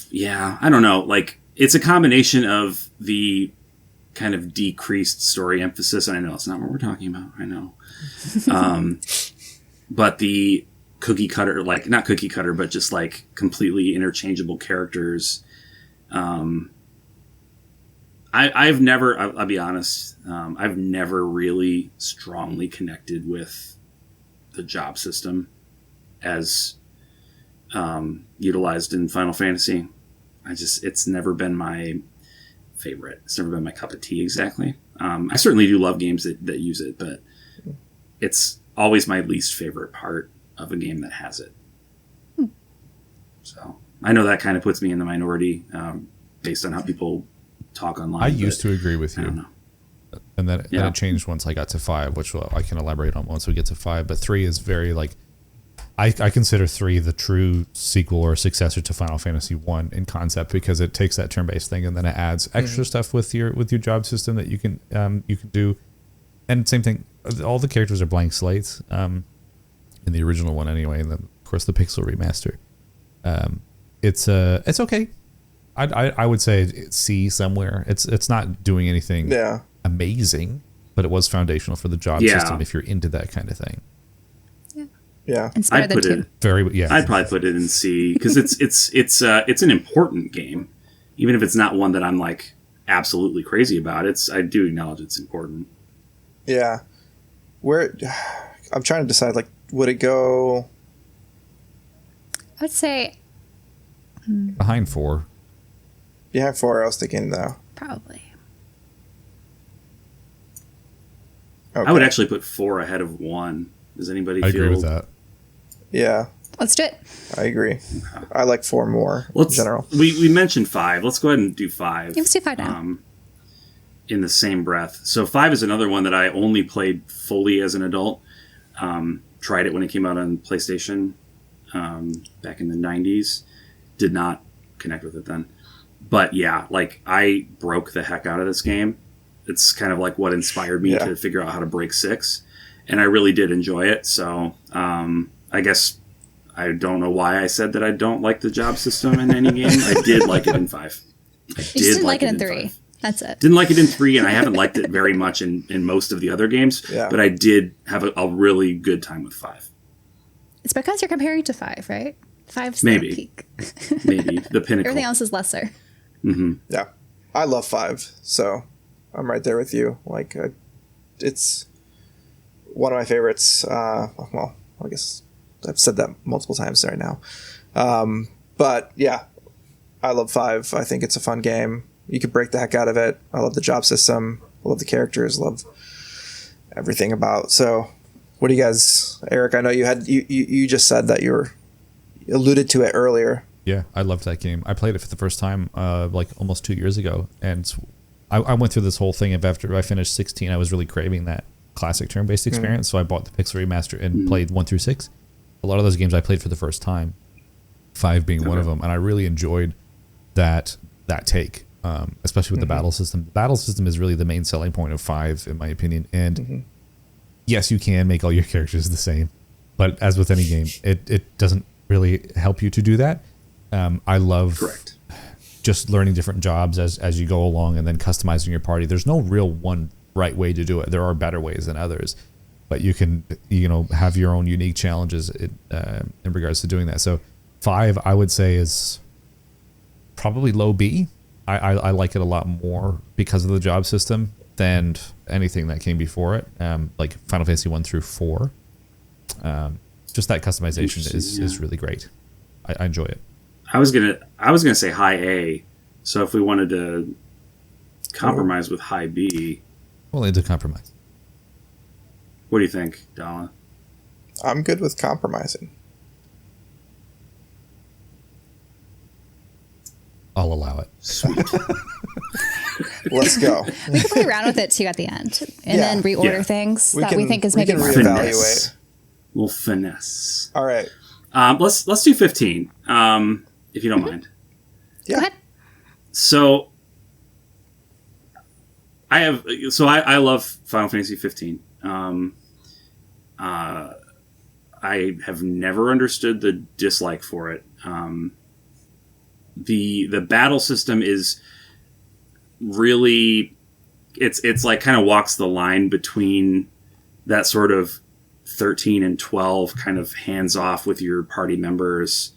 yeah, I don't know. Like, it's a combination of the kind of decreased story emphasis, and I know it's not what we're talking about. I know, but the cookie cutter, like not cookie cutter, but just like completely interchangeable characters. I've never. I'll be honest. I've never really strongly connected with the job system as utilized in Final Fantasy. It's never been my favorite. It's never been my cup of tea exactly. I certainly do love games that use it, but it's always my least favorite part of a game that has it. So I know that kind of puts me in the minority based on how people talk online. I used to agree with I don't you. know. And then Yeah. it changed once I got to 5, which I can elaborate on once we get to 5. But 3 is very like, I consider 3 the true sequel or successor to Final Fantasy 1 in concept, because it takes that turn-based thing and then it adds extra stuff with your job system that you can do. And same thing, all the characters are blank slates in the original one anyway, and then of course the pixel remaster. It's okay. I would say it's C somewhere. It's not doing anything amazing, but it was foundational for the job system if you're into that kind of thing. Yeah. It's better I'd than put 2. it. I'd probably put it in C because it's an important game, even if it's not one that I'm like absolutely crazy about. I do acknowledge it's important. Yeah. Where I'm trying to decide, like, would it go I would say Behind 4. behind 4? I was thinking though. probably. Okay. I would actually put 4 ahead of 1. Does anybody I feel? agree with that. Yeah, Let's do it. I agree. I like 4 more in general. We mentioned 5. Let's go ahead and do 5. Let's do 5 now. In the same breath. So 5 is another one that I only played fully as an adult. Tried it when it came out on PlayStation back in the 90s. Did not connect with it then. But yeah, like I broke the heck out of this game. It's kind of like what inspired me to figure out how to break 6. And I really did enjoy it. So I guess I don't know why I said that I don't like the job system in any game. I did like it in 5. You just didn't like it in 3. 5. That's it. Didn't like it in 3, and I haven't liked it very much in most of the other games. Yeah. But I did have a really good time with 5. It's because you're comparing to 5, right? 5's Maybe. the peak. Maybe the pinnacle. Everything else is lesser. Yeah, I love 5, so I'm right there with you. Like, it's one of my favorites. Well, I guess I've said that multiple times right now. But yeah, I love 5. I think it's a fun game. You could break the heck out of it. I love the job system. I love the characters. Love everything about. So, what do you guys, Eric? I know you just said that you alluded to it earlier. Yeah, I loved that game. I played it for the first time like almost 2 years ago, and I went through this whole thing of after I finished 16, I was really craving that classic turn-based experience, so I bought the Pixel Remaster and played 1 through 6. A lot of those games I played for the first time, 5 being one of them, and I really enjoyed that take, especially with the battle system. The battle system is really the main selling point of 5, in my opinion, and yes, you can make all your characters the same, but as with any game, it doesn't really help you to do that. I love just learning different jobs as you go along and then customizing your party. There's no real one right way to do it. There are better ways than others, but you can, have your own unique challenges in regards to doing that. So 5, I would say, is probably low B. I like it a lot more because of the job system than anything that came before it, like Final Fantasy 1 through 4. Just that customization is really great. I enjoy it. I was gonna say high A. So if we wanted to compromise with high B, well, into compromise. What do you think, Dalla? I'm good with compromising. I'll allow it. Sweet. Let's go. We can play around with it too at the end, and then reorder things we think is making more reevaluate. We'll finesse. All right. Let's do 15, if you don't mind. Yeah. Go ahead. So I love Final Fantasy 15. I have never understood the dislike for it. The battle system is really, it's like kind of walks the line between that sort of 13 and 12 kind of hands off with your party members,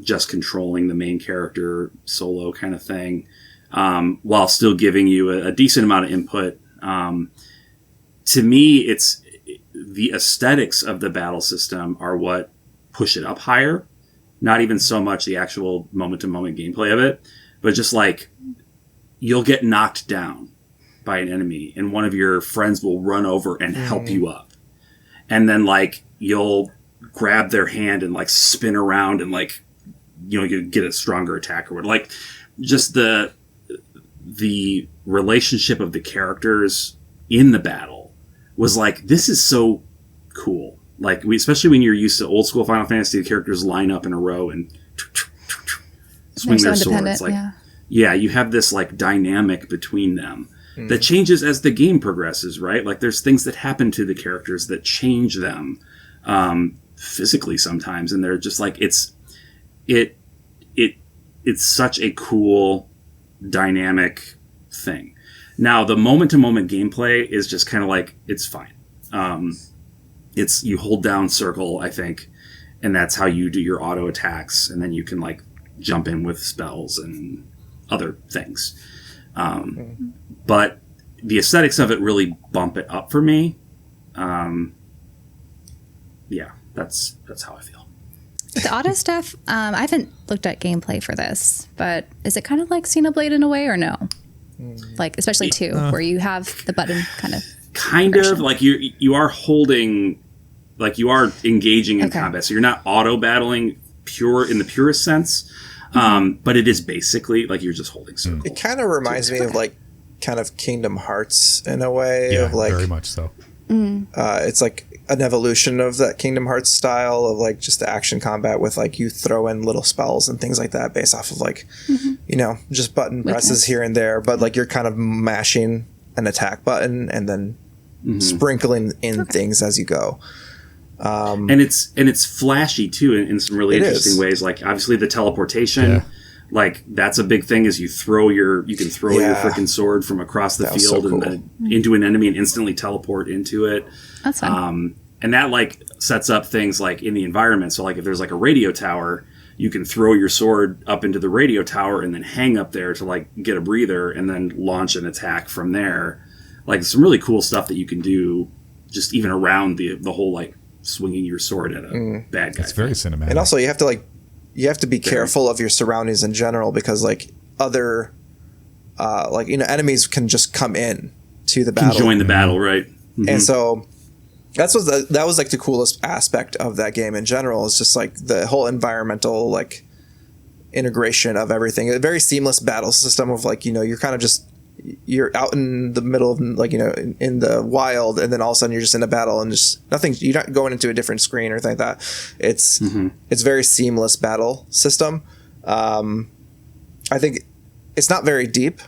just controlling the main character solo kind of thing, while still giving you a decent amount of input. To me, it's the aesthetics of the battle system are what push it up higher. Not even so much the actual moment-to-moment gameplay of it, but just like you'll get knocked down by an enemy and one of your friends will run over and help you up. And then like you'll grab their hand and like spin around and like, you get a stronger attack or whatever. Like just the relationship of the characters in the battle was like, this is so cool. Like especially when you're used to old school Final Fantasy, the characters line up in a row and swing their swords. Like, yeah, you have this like dynamic between them that changes as the game progresses, right? Like there's things that happen to the characters that change them physically sometimes, and they're just like it's such a cool dynamic thing. Now the moment-to-moment gameplay is just kind of like it's fine. It's you hold down circle, I think, and that's how you do your auto attacks, and then you can like jump in with spells and other things. But the aesthetics of it really bump it up for me. Yeah, that's how I feel. The auto stuff, I haven't looked at gameplay for this, but is it kind of like Xenoblade in a way or no? Like especially 2, where you have the button kind of. Kind of like you are holding, like you are engaging in combat, so you're not auto battling in the purest sense, but it is basically like you're just holding circle. It kind of reminds me of like kind of Kingdom Hearts in a way. Yeah, of like, very much so. It's like an evolution of that Kingdom Hearts style of like just the action combat with like you throw in little spells and things like that based off of like just button presses here and there, but like you're kind of mashing an attack button and then sprinkling in things as you go. And it's flashy too in some really interesting ways. Like obviously the teleportation, like that's a big thing. Is you can throw your freaking sword from across the field and then into an enemy and instantly teleport into it. That's fun. And that like sets up things like in the environment. So like if there's like a radio tower, you can throw your sword up into the radio tower and then hang up there to like get a breather and then launch an attack from there. Like some really cool stuff that you can do just even around the whole like swinging your sword at a bad guy. It's very cinematic. And also you have to be careful of your surroundings in general because like other enemies can just come in to the battle. Can join the battle, right? And so that was like the coolest aspect of that game in general is just like the whole environmental like integration of everything. A very seamless battle system of like, you're kind of just you're out in the middle of like, in the wild, and then all of a sudden you're just in a battle and just nothing, you're not going into a different screen or anything like that. It's very seamless battle system. I think it's not very deep.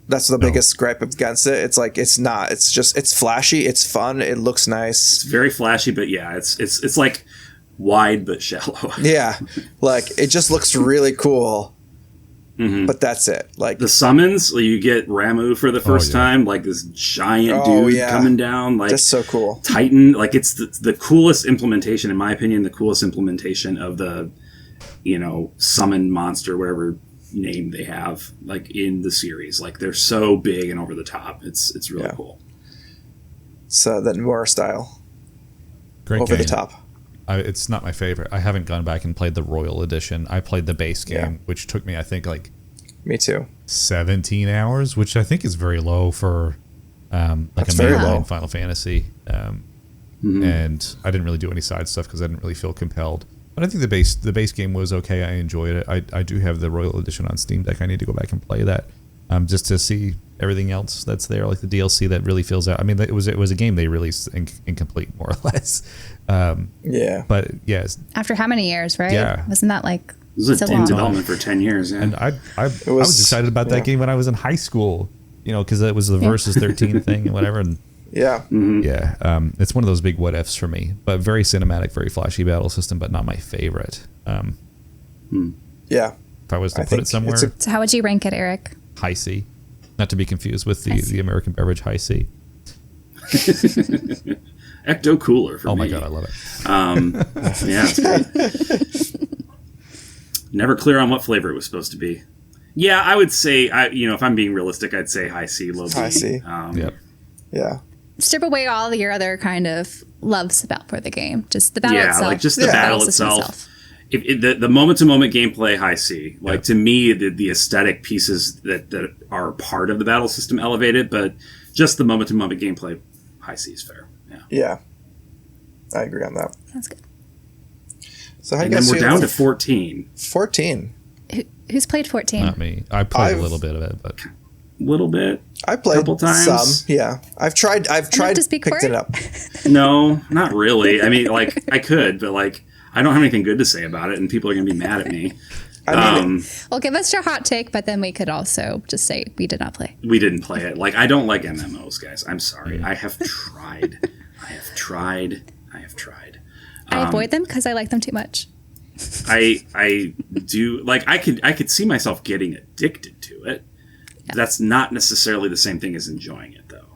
That's the biggest gripe against it. It's like, it's not, it's flashy. It's fun. It looks nice. It's very flashy, but yeah, it's like wide, but shallow. Yeah. Like it just looks really cool. but that's it. Like the summons, you get Ramu for the first time, like this giant dude coming down, like just so cool. Titan, like it's the coolest implementation, in my opinion, the coolest implementation of the, summon monster, whatever name they have, like in the series. Like they're so big and over the top. It's really cool. So that Noir style, great over game. the top. It's not my favorite. I haven't gone back and played the Royal Edition. I played the base game, which took me, I think, like me too, 17 hours, which I think is very low for like a mainline Final Fantasy. And I didn't really do any side stuff because I didn't really feel compelled. But I think the base game was okay. I enjoyed it. I do have the Royal Edition on Steam Deck. I need to go back and play that just to see everything else that's there, like the DLC that really fills out. I mean, it was a game they released incomplete, more or less. But yes. After how many years, right? Yeah. Wasn't that like it was so in long? development for 10 years, yeah. And I was excited about that game when I was in high school, because it was the Versus 13 thing and whatever. And it's one of those big what ifs for me. But very cinematic, very flashy battle system, but not my favorite. Yeah. If I was to put it somewhere. So how would you rank it, Eric? High C. Not to be confused with the American beverage High C. Ecto Cooler for me. Oh my God, I love it. Yeah, it's great. Never clear on what flavor it was supposed to be. Yeah, I would say, if I'm being realistic, I'd say High C, low B. High C. Yep. Yeah. Strip away all your other kind of loves about for the game. Just the battle itself. Yeah, like just the battle itself. The moment-to-moment gameplay, High C. Like, to me, the aesthetic pieces that are part of the battle system elevated, but just the moment-to-moment gameplay, High C is fair. Yeah. I agree on that. Sounds good. So and then we're down to 14. 14. Who's played 14? Not me. I played a little bit of it, but a little bit. I played a couple times. Some. Yeah, I've tried. To speak picked for it up. No, not really. I mean, like I could, but like I don't have anything good to say about it, and people are going to be mad at me. Well, give us your hot take, but then we could also just say we did not play. We didn't play it. Like I don't like MMOs, guys. I'm sorry. I have tried. I have tried. I avoid them because I like them too much. I do like I could see myself getting addicted to it. Yeah. That's not necessarily the same thing as enjoying it, though.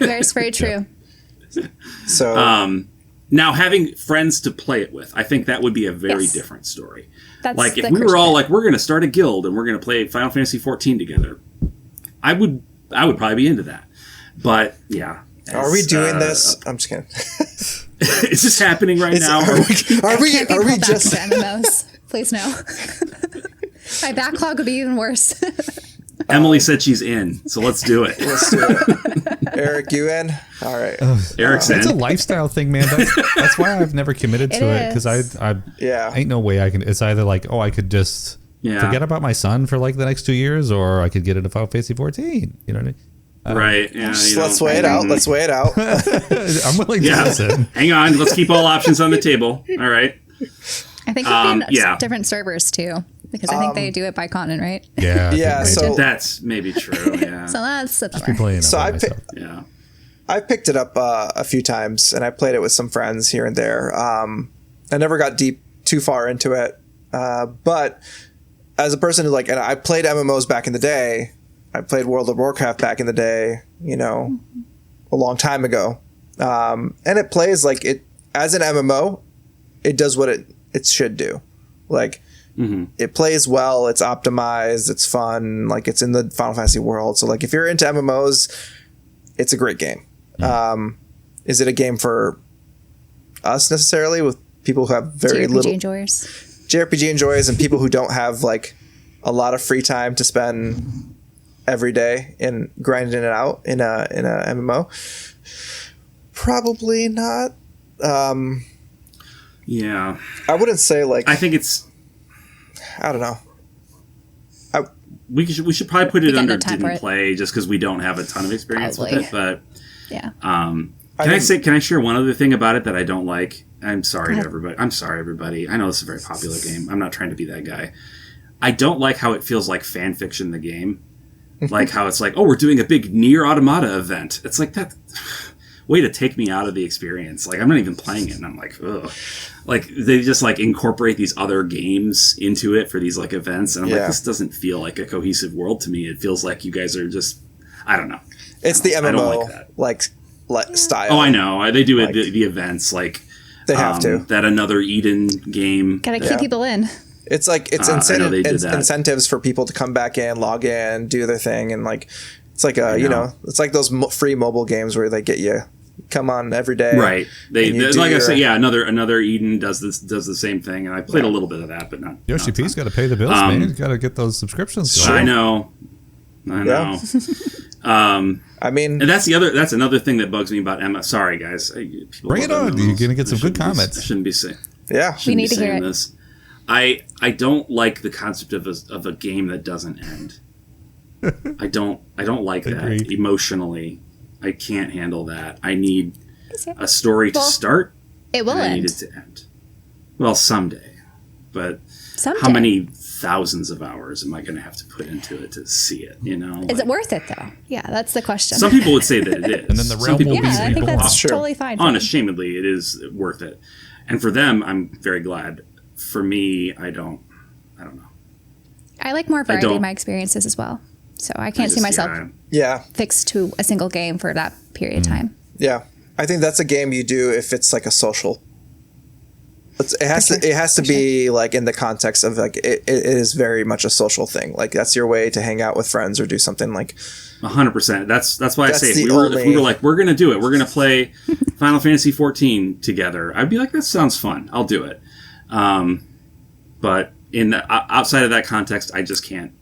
That's very true. So now having friends to play it with, I think that would be a very different story. That's like if we were all like, we're going to start a guild and we're going to play Final Fantasy XIV together, I would probably be into that. But yeah. Are we doing this? I'm just kidding. Is this happening right now? Are we just MMOs? Please no. My backlog would be even worse. Emily said she's in, so let's do it. Eric, you in? All right. Eric's in. It's a lifestyle thing, man. That's why I've never committed to it because I ain't no way I can. It's either like, I could just forget about my son for like the next 2 years, or I could get into Final Fantasy 14. You know what I mean? Right. Yeah. Let's weigh it out. I'm willing to listen. Hang on. Let's keep all options on the table. All right. I think it'd be different servers too, because I think they do it by continent, right? Yeah. Yeah. So that's maybe true. Yeah. So that's I picked it up a few times and I played it with some friends here and there. I never got too far into it, but as a person who and I played MMOs back in the day. I played World of Warcraft back in the day, a long time ago. And it plays like it as an MMO, it does what it should do. Like it plays well, it's optimized, it's fun, like it's in the Final Fantasy world. So like if you're into MMOs, it's a great game. Is it a game for us necessarily with people who have very little JRPG enjoyers and people who don't have like a lot of free time to spend every day and grinding it out in a MMO? Probably not. Yeah. I wouldn't say I think it's. I don't know. We should probably put it under didn't play just because we don't have a ton of experience with it. But yeah. Can I share one other thing about it that I don't like? I'm sorry to everybody. I'm sorry, everybody. I know this is a very popular game. I'm not trying to be that guy. I don't like how it feels like fan fiction. The game. Like how it's like, we're doing a big Nier Automata event. It's like that. way to take me out of the experience. Like, I'm not even playing it, and I'm like, ugh. Like, they just, like, incorporate these other games into it for these, like, events, and I'm like, this doesn't feel like a cohesive world to me. It feels like you guys are just, I don't know. It's the MMO, like style. Oh, I know. They do it, the events, like... They have to. That Another Eden game. Gotta keep people in. It's like, it's incentives for people to come back in, log in, do their thing, and, like, it's like it's like those free mobile games where they get you come on every day, right? They like I say, another Eden does the same thing, and I played a little bit of that, but not. Yoshi P's got to pay the bills, man. He's got to get those subscriptions going. I know. Yeah. I mean, and that's another thing that bugs me about Emma. Sorry, guys. Bring it on. You're gonna get some good comments. I shouldn't be saying. Yeah, we need to hear it. This. I don't like the concept of a game that doesn't end. I don't like that emotionally. I can't handle that. I need a story to start. It will end. I need it to end. Well, someday. But someday. How many thousands of hours am I going to have to put into it to see it? You know, is it worth it though? Yeah, that's the question. Some people would say that it is, and then the realm will be. Yeah, I think that's totally fine. Unashamedly, it is worth it, and for them, I'm very glad. For me, I don't know. I like more variety in my experiences as well. So I can't see myself fixed to a single game for that period of time. Yeah. I think that's a game you do if it's like a social. It has to be like in the context of like it is very much a social thing. Like that's your way to hang out with friends or do something like 100%. That's why I say if we were like, we're going to do it. We're going to play Final Fantasy XIV together. I'd be like, that sounds fun. I'll do it. But in the outside of that context, I just can't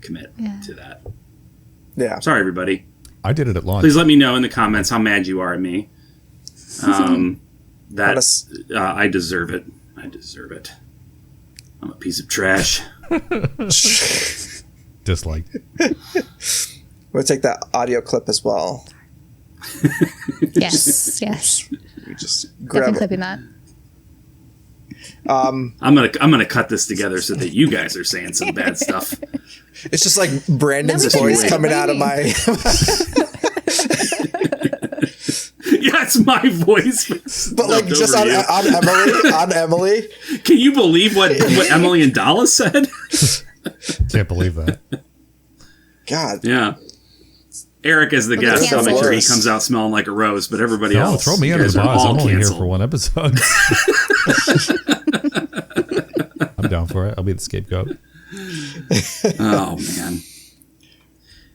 commit to that. Yeah. Sorry, everybody. I did it at launch. Please let me know in the comments how mad you are at me. I deserve it. I deserve it. I'm a piece of trash. Disliked. We'll take that audio clip as well. Yes. We just grab it. Clipping that. I'm gonna cut this together so that you guys are saying some bad stuff. It's just like Brandon's voice coming out of my. Yeah, it's my voice. But like just on Emily. Can you believe what Emily and Dallah said? Can't believe that. God. Yeah. Eric is the guest, so I'll make sure he comes out smelling like a rose, but everybody else. Throw me under the bus. I'm only here for one episode. I'm down for it. I'll be the scapegoat. Oh, man.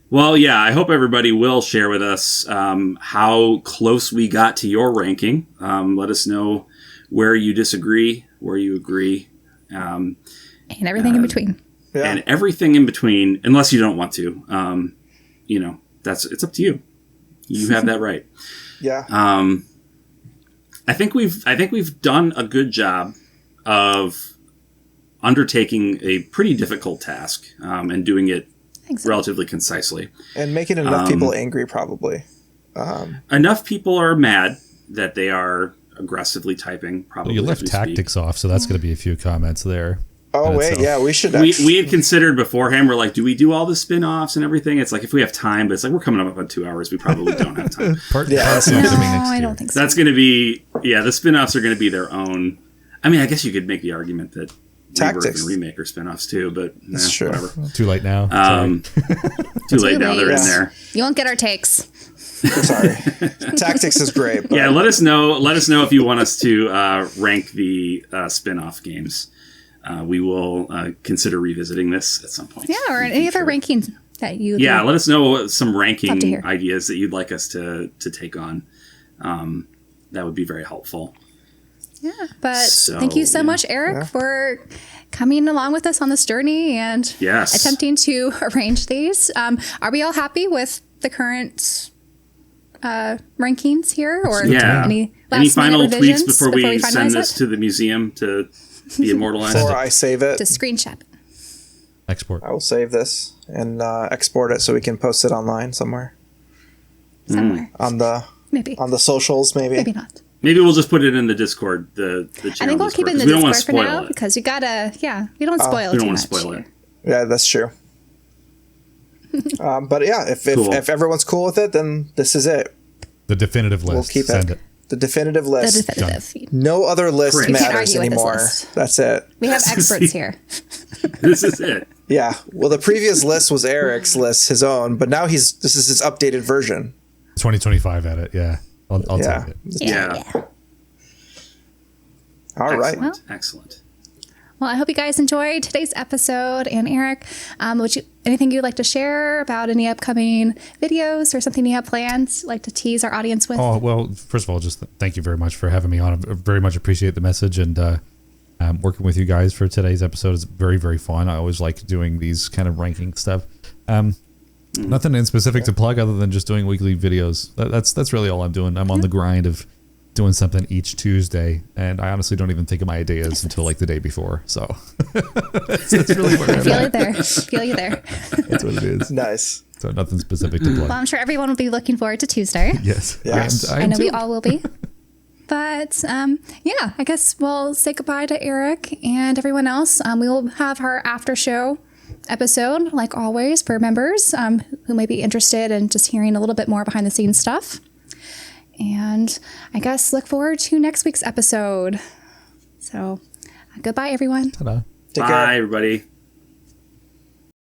Well, yeah, I hope everybody will share with us how close we got to your ranking. Let us know where you disagree, where you agree. And everything in between. Yeah. And everything in between, unless you don't want to. It's up to you. You have that right. Yeah. I think we've done a good job of undertaking a pretty difficult task and doing it relatively concisely. And making enough people angry, probably. Enough people are mad that they are aggressively typing, probably. Well, you left tactics off, so that's going to be a few comments there. Oh, wait, yeah, we should... We had considered beforehand, we're like, do we do all the spin-offs and everything? It's like, if we have time, but it's like, we're coming up on 2 hours, we probably don't have time. I don't think so. That's going to be... Yeah, the spin-offs are going to be their own... I mean, I guess you could make the argument that Rebirth and Remake are spin-offs too, but that's true. Whatever. Too late now. Too late now, they're in there. You won't get our takes. Sorry. Tactics is great. But. Yeah, let us know if you want us to rank the spin-off games. We will consider revisiting this at some point. Yeah, or any other rankings that you... Yeah, let us know some ranking ideas that you'd like us to take on. That would be very helpful. Yeah, but thank you so much, Eric, for coming along with us on this journey and attempting to arrange these. Are we all happy with the current rankings here? Or any final tweaks before we send this to the museum to be immortalized? Before I save it. To screenshot. Export. I will save this and export it so we can post it online somewhere. On the socials, maybe. Maybe not. Maybe we'll just put it in the Discord. The channel I think we'll keep it in the Discord for now because you gotta, we don't spoil it too much. We don't want to spoil it. Yeah, that's true. But yeah, if everyone's cool with it, then this is it. The definitive list. We'll keep Send it. The definitive list. The definitive. No other list Print. matters anymore. That's it. We have experts here. This is it. Yeah. Well, the previous list was Eric's list, his own, but now this is his updated version. 2025 edit. Yeah. I'll take it. Yeah. All right. Excellent. Well, I hope you guys enjoyed today's episode. And Eric, anything you'd like to share about any upcoming videos or something you have planned, like to tease our audience with? Oh, well, first of all, just thank you very much for having me on. I very much appreciate the message, and working with you guys for today's episode is very, very fun. I always like doing these kind of ranking stuff. Nothing in specific to plug other than just doing weekly videos. That's really all I'm doing. I'm on the grind of doing something each Tuesday, and I honestly don't even think of my ideas until like the day before. So that's really where Feel you there. That's what it is. Nice. So nothing specific to plug. Well, I'm sure everyone will be looking forward to Tuesday. Yes. I know we all will be. But yeah, I guess we'll say goodbye to Eric and everyone else. We will have our after show episode, like always, for members who may be interested in just hearing a little bit more behind the scenes stuff. And I guess look forward to next week's episode. So goodbye, everyone. Ta-da. Take care. Bye, everybody.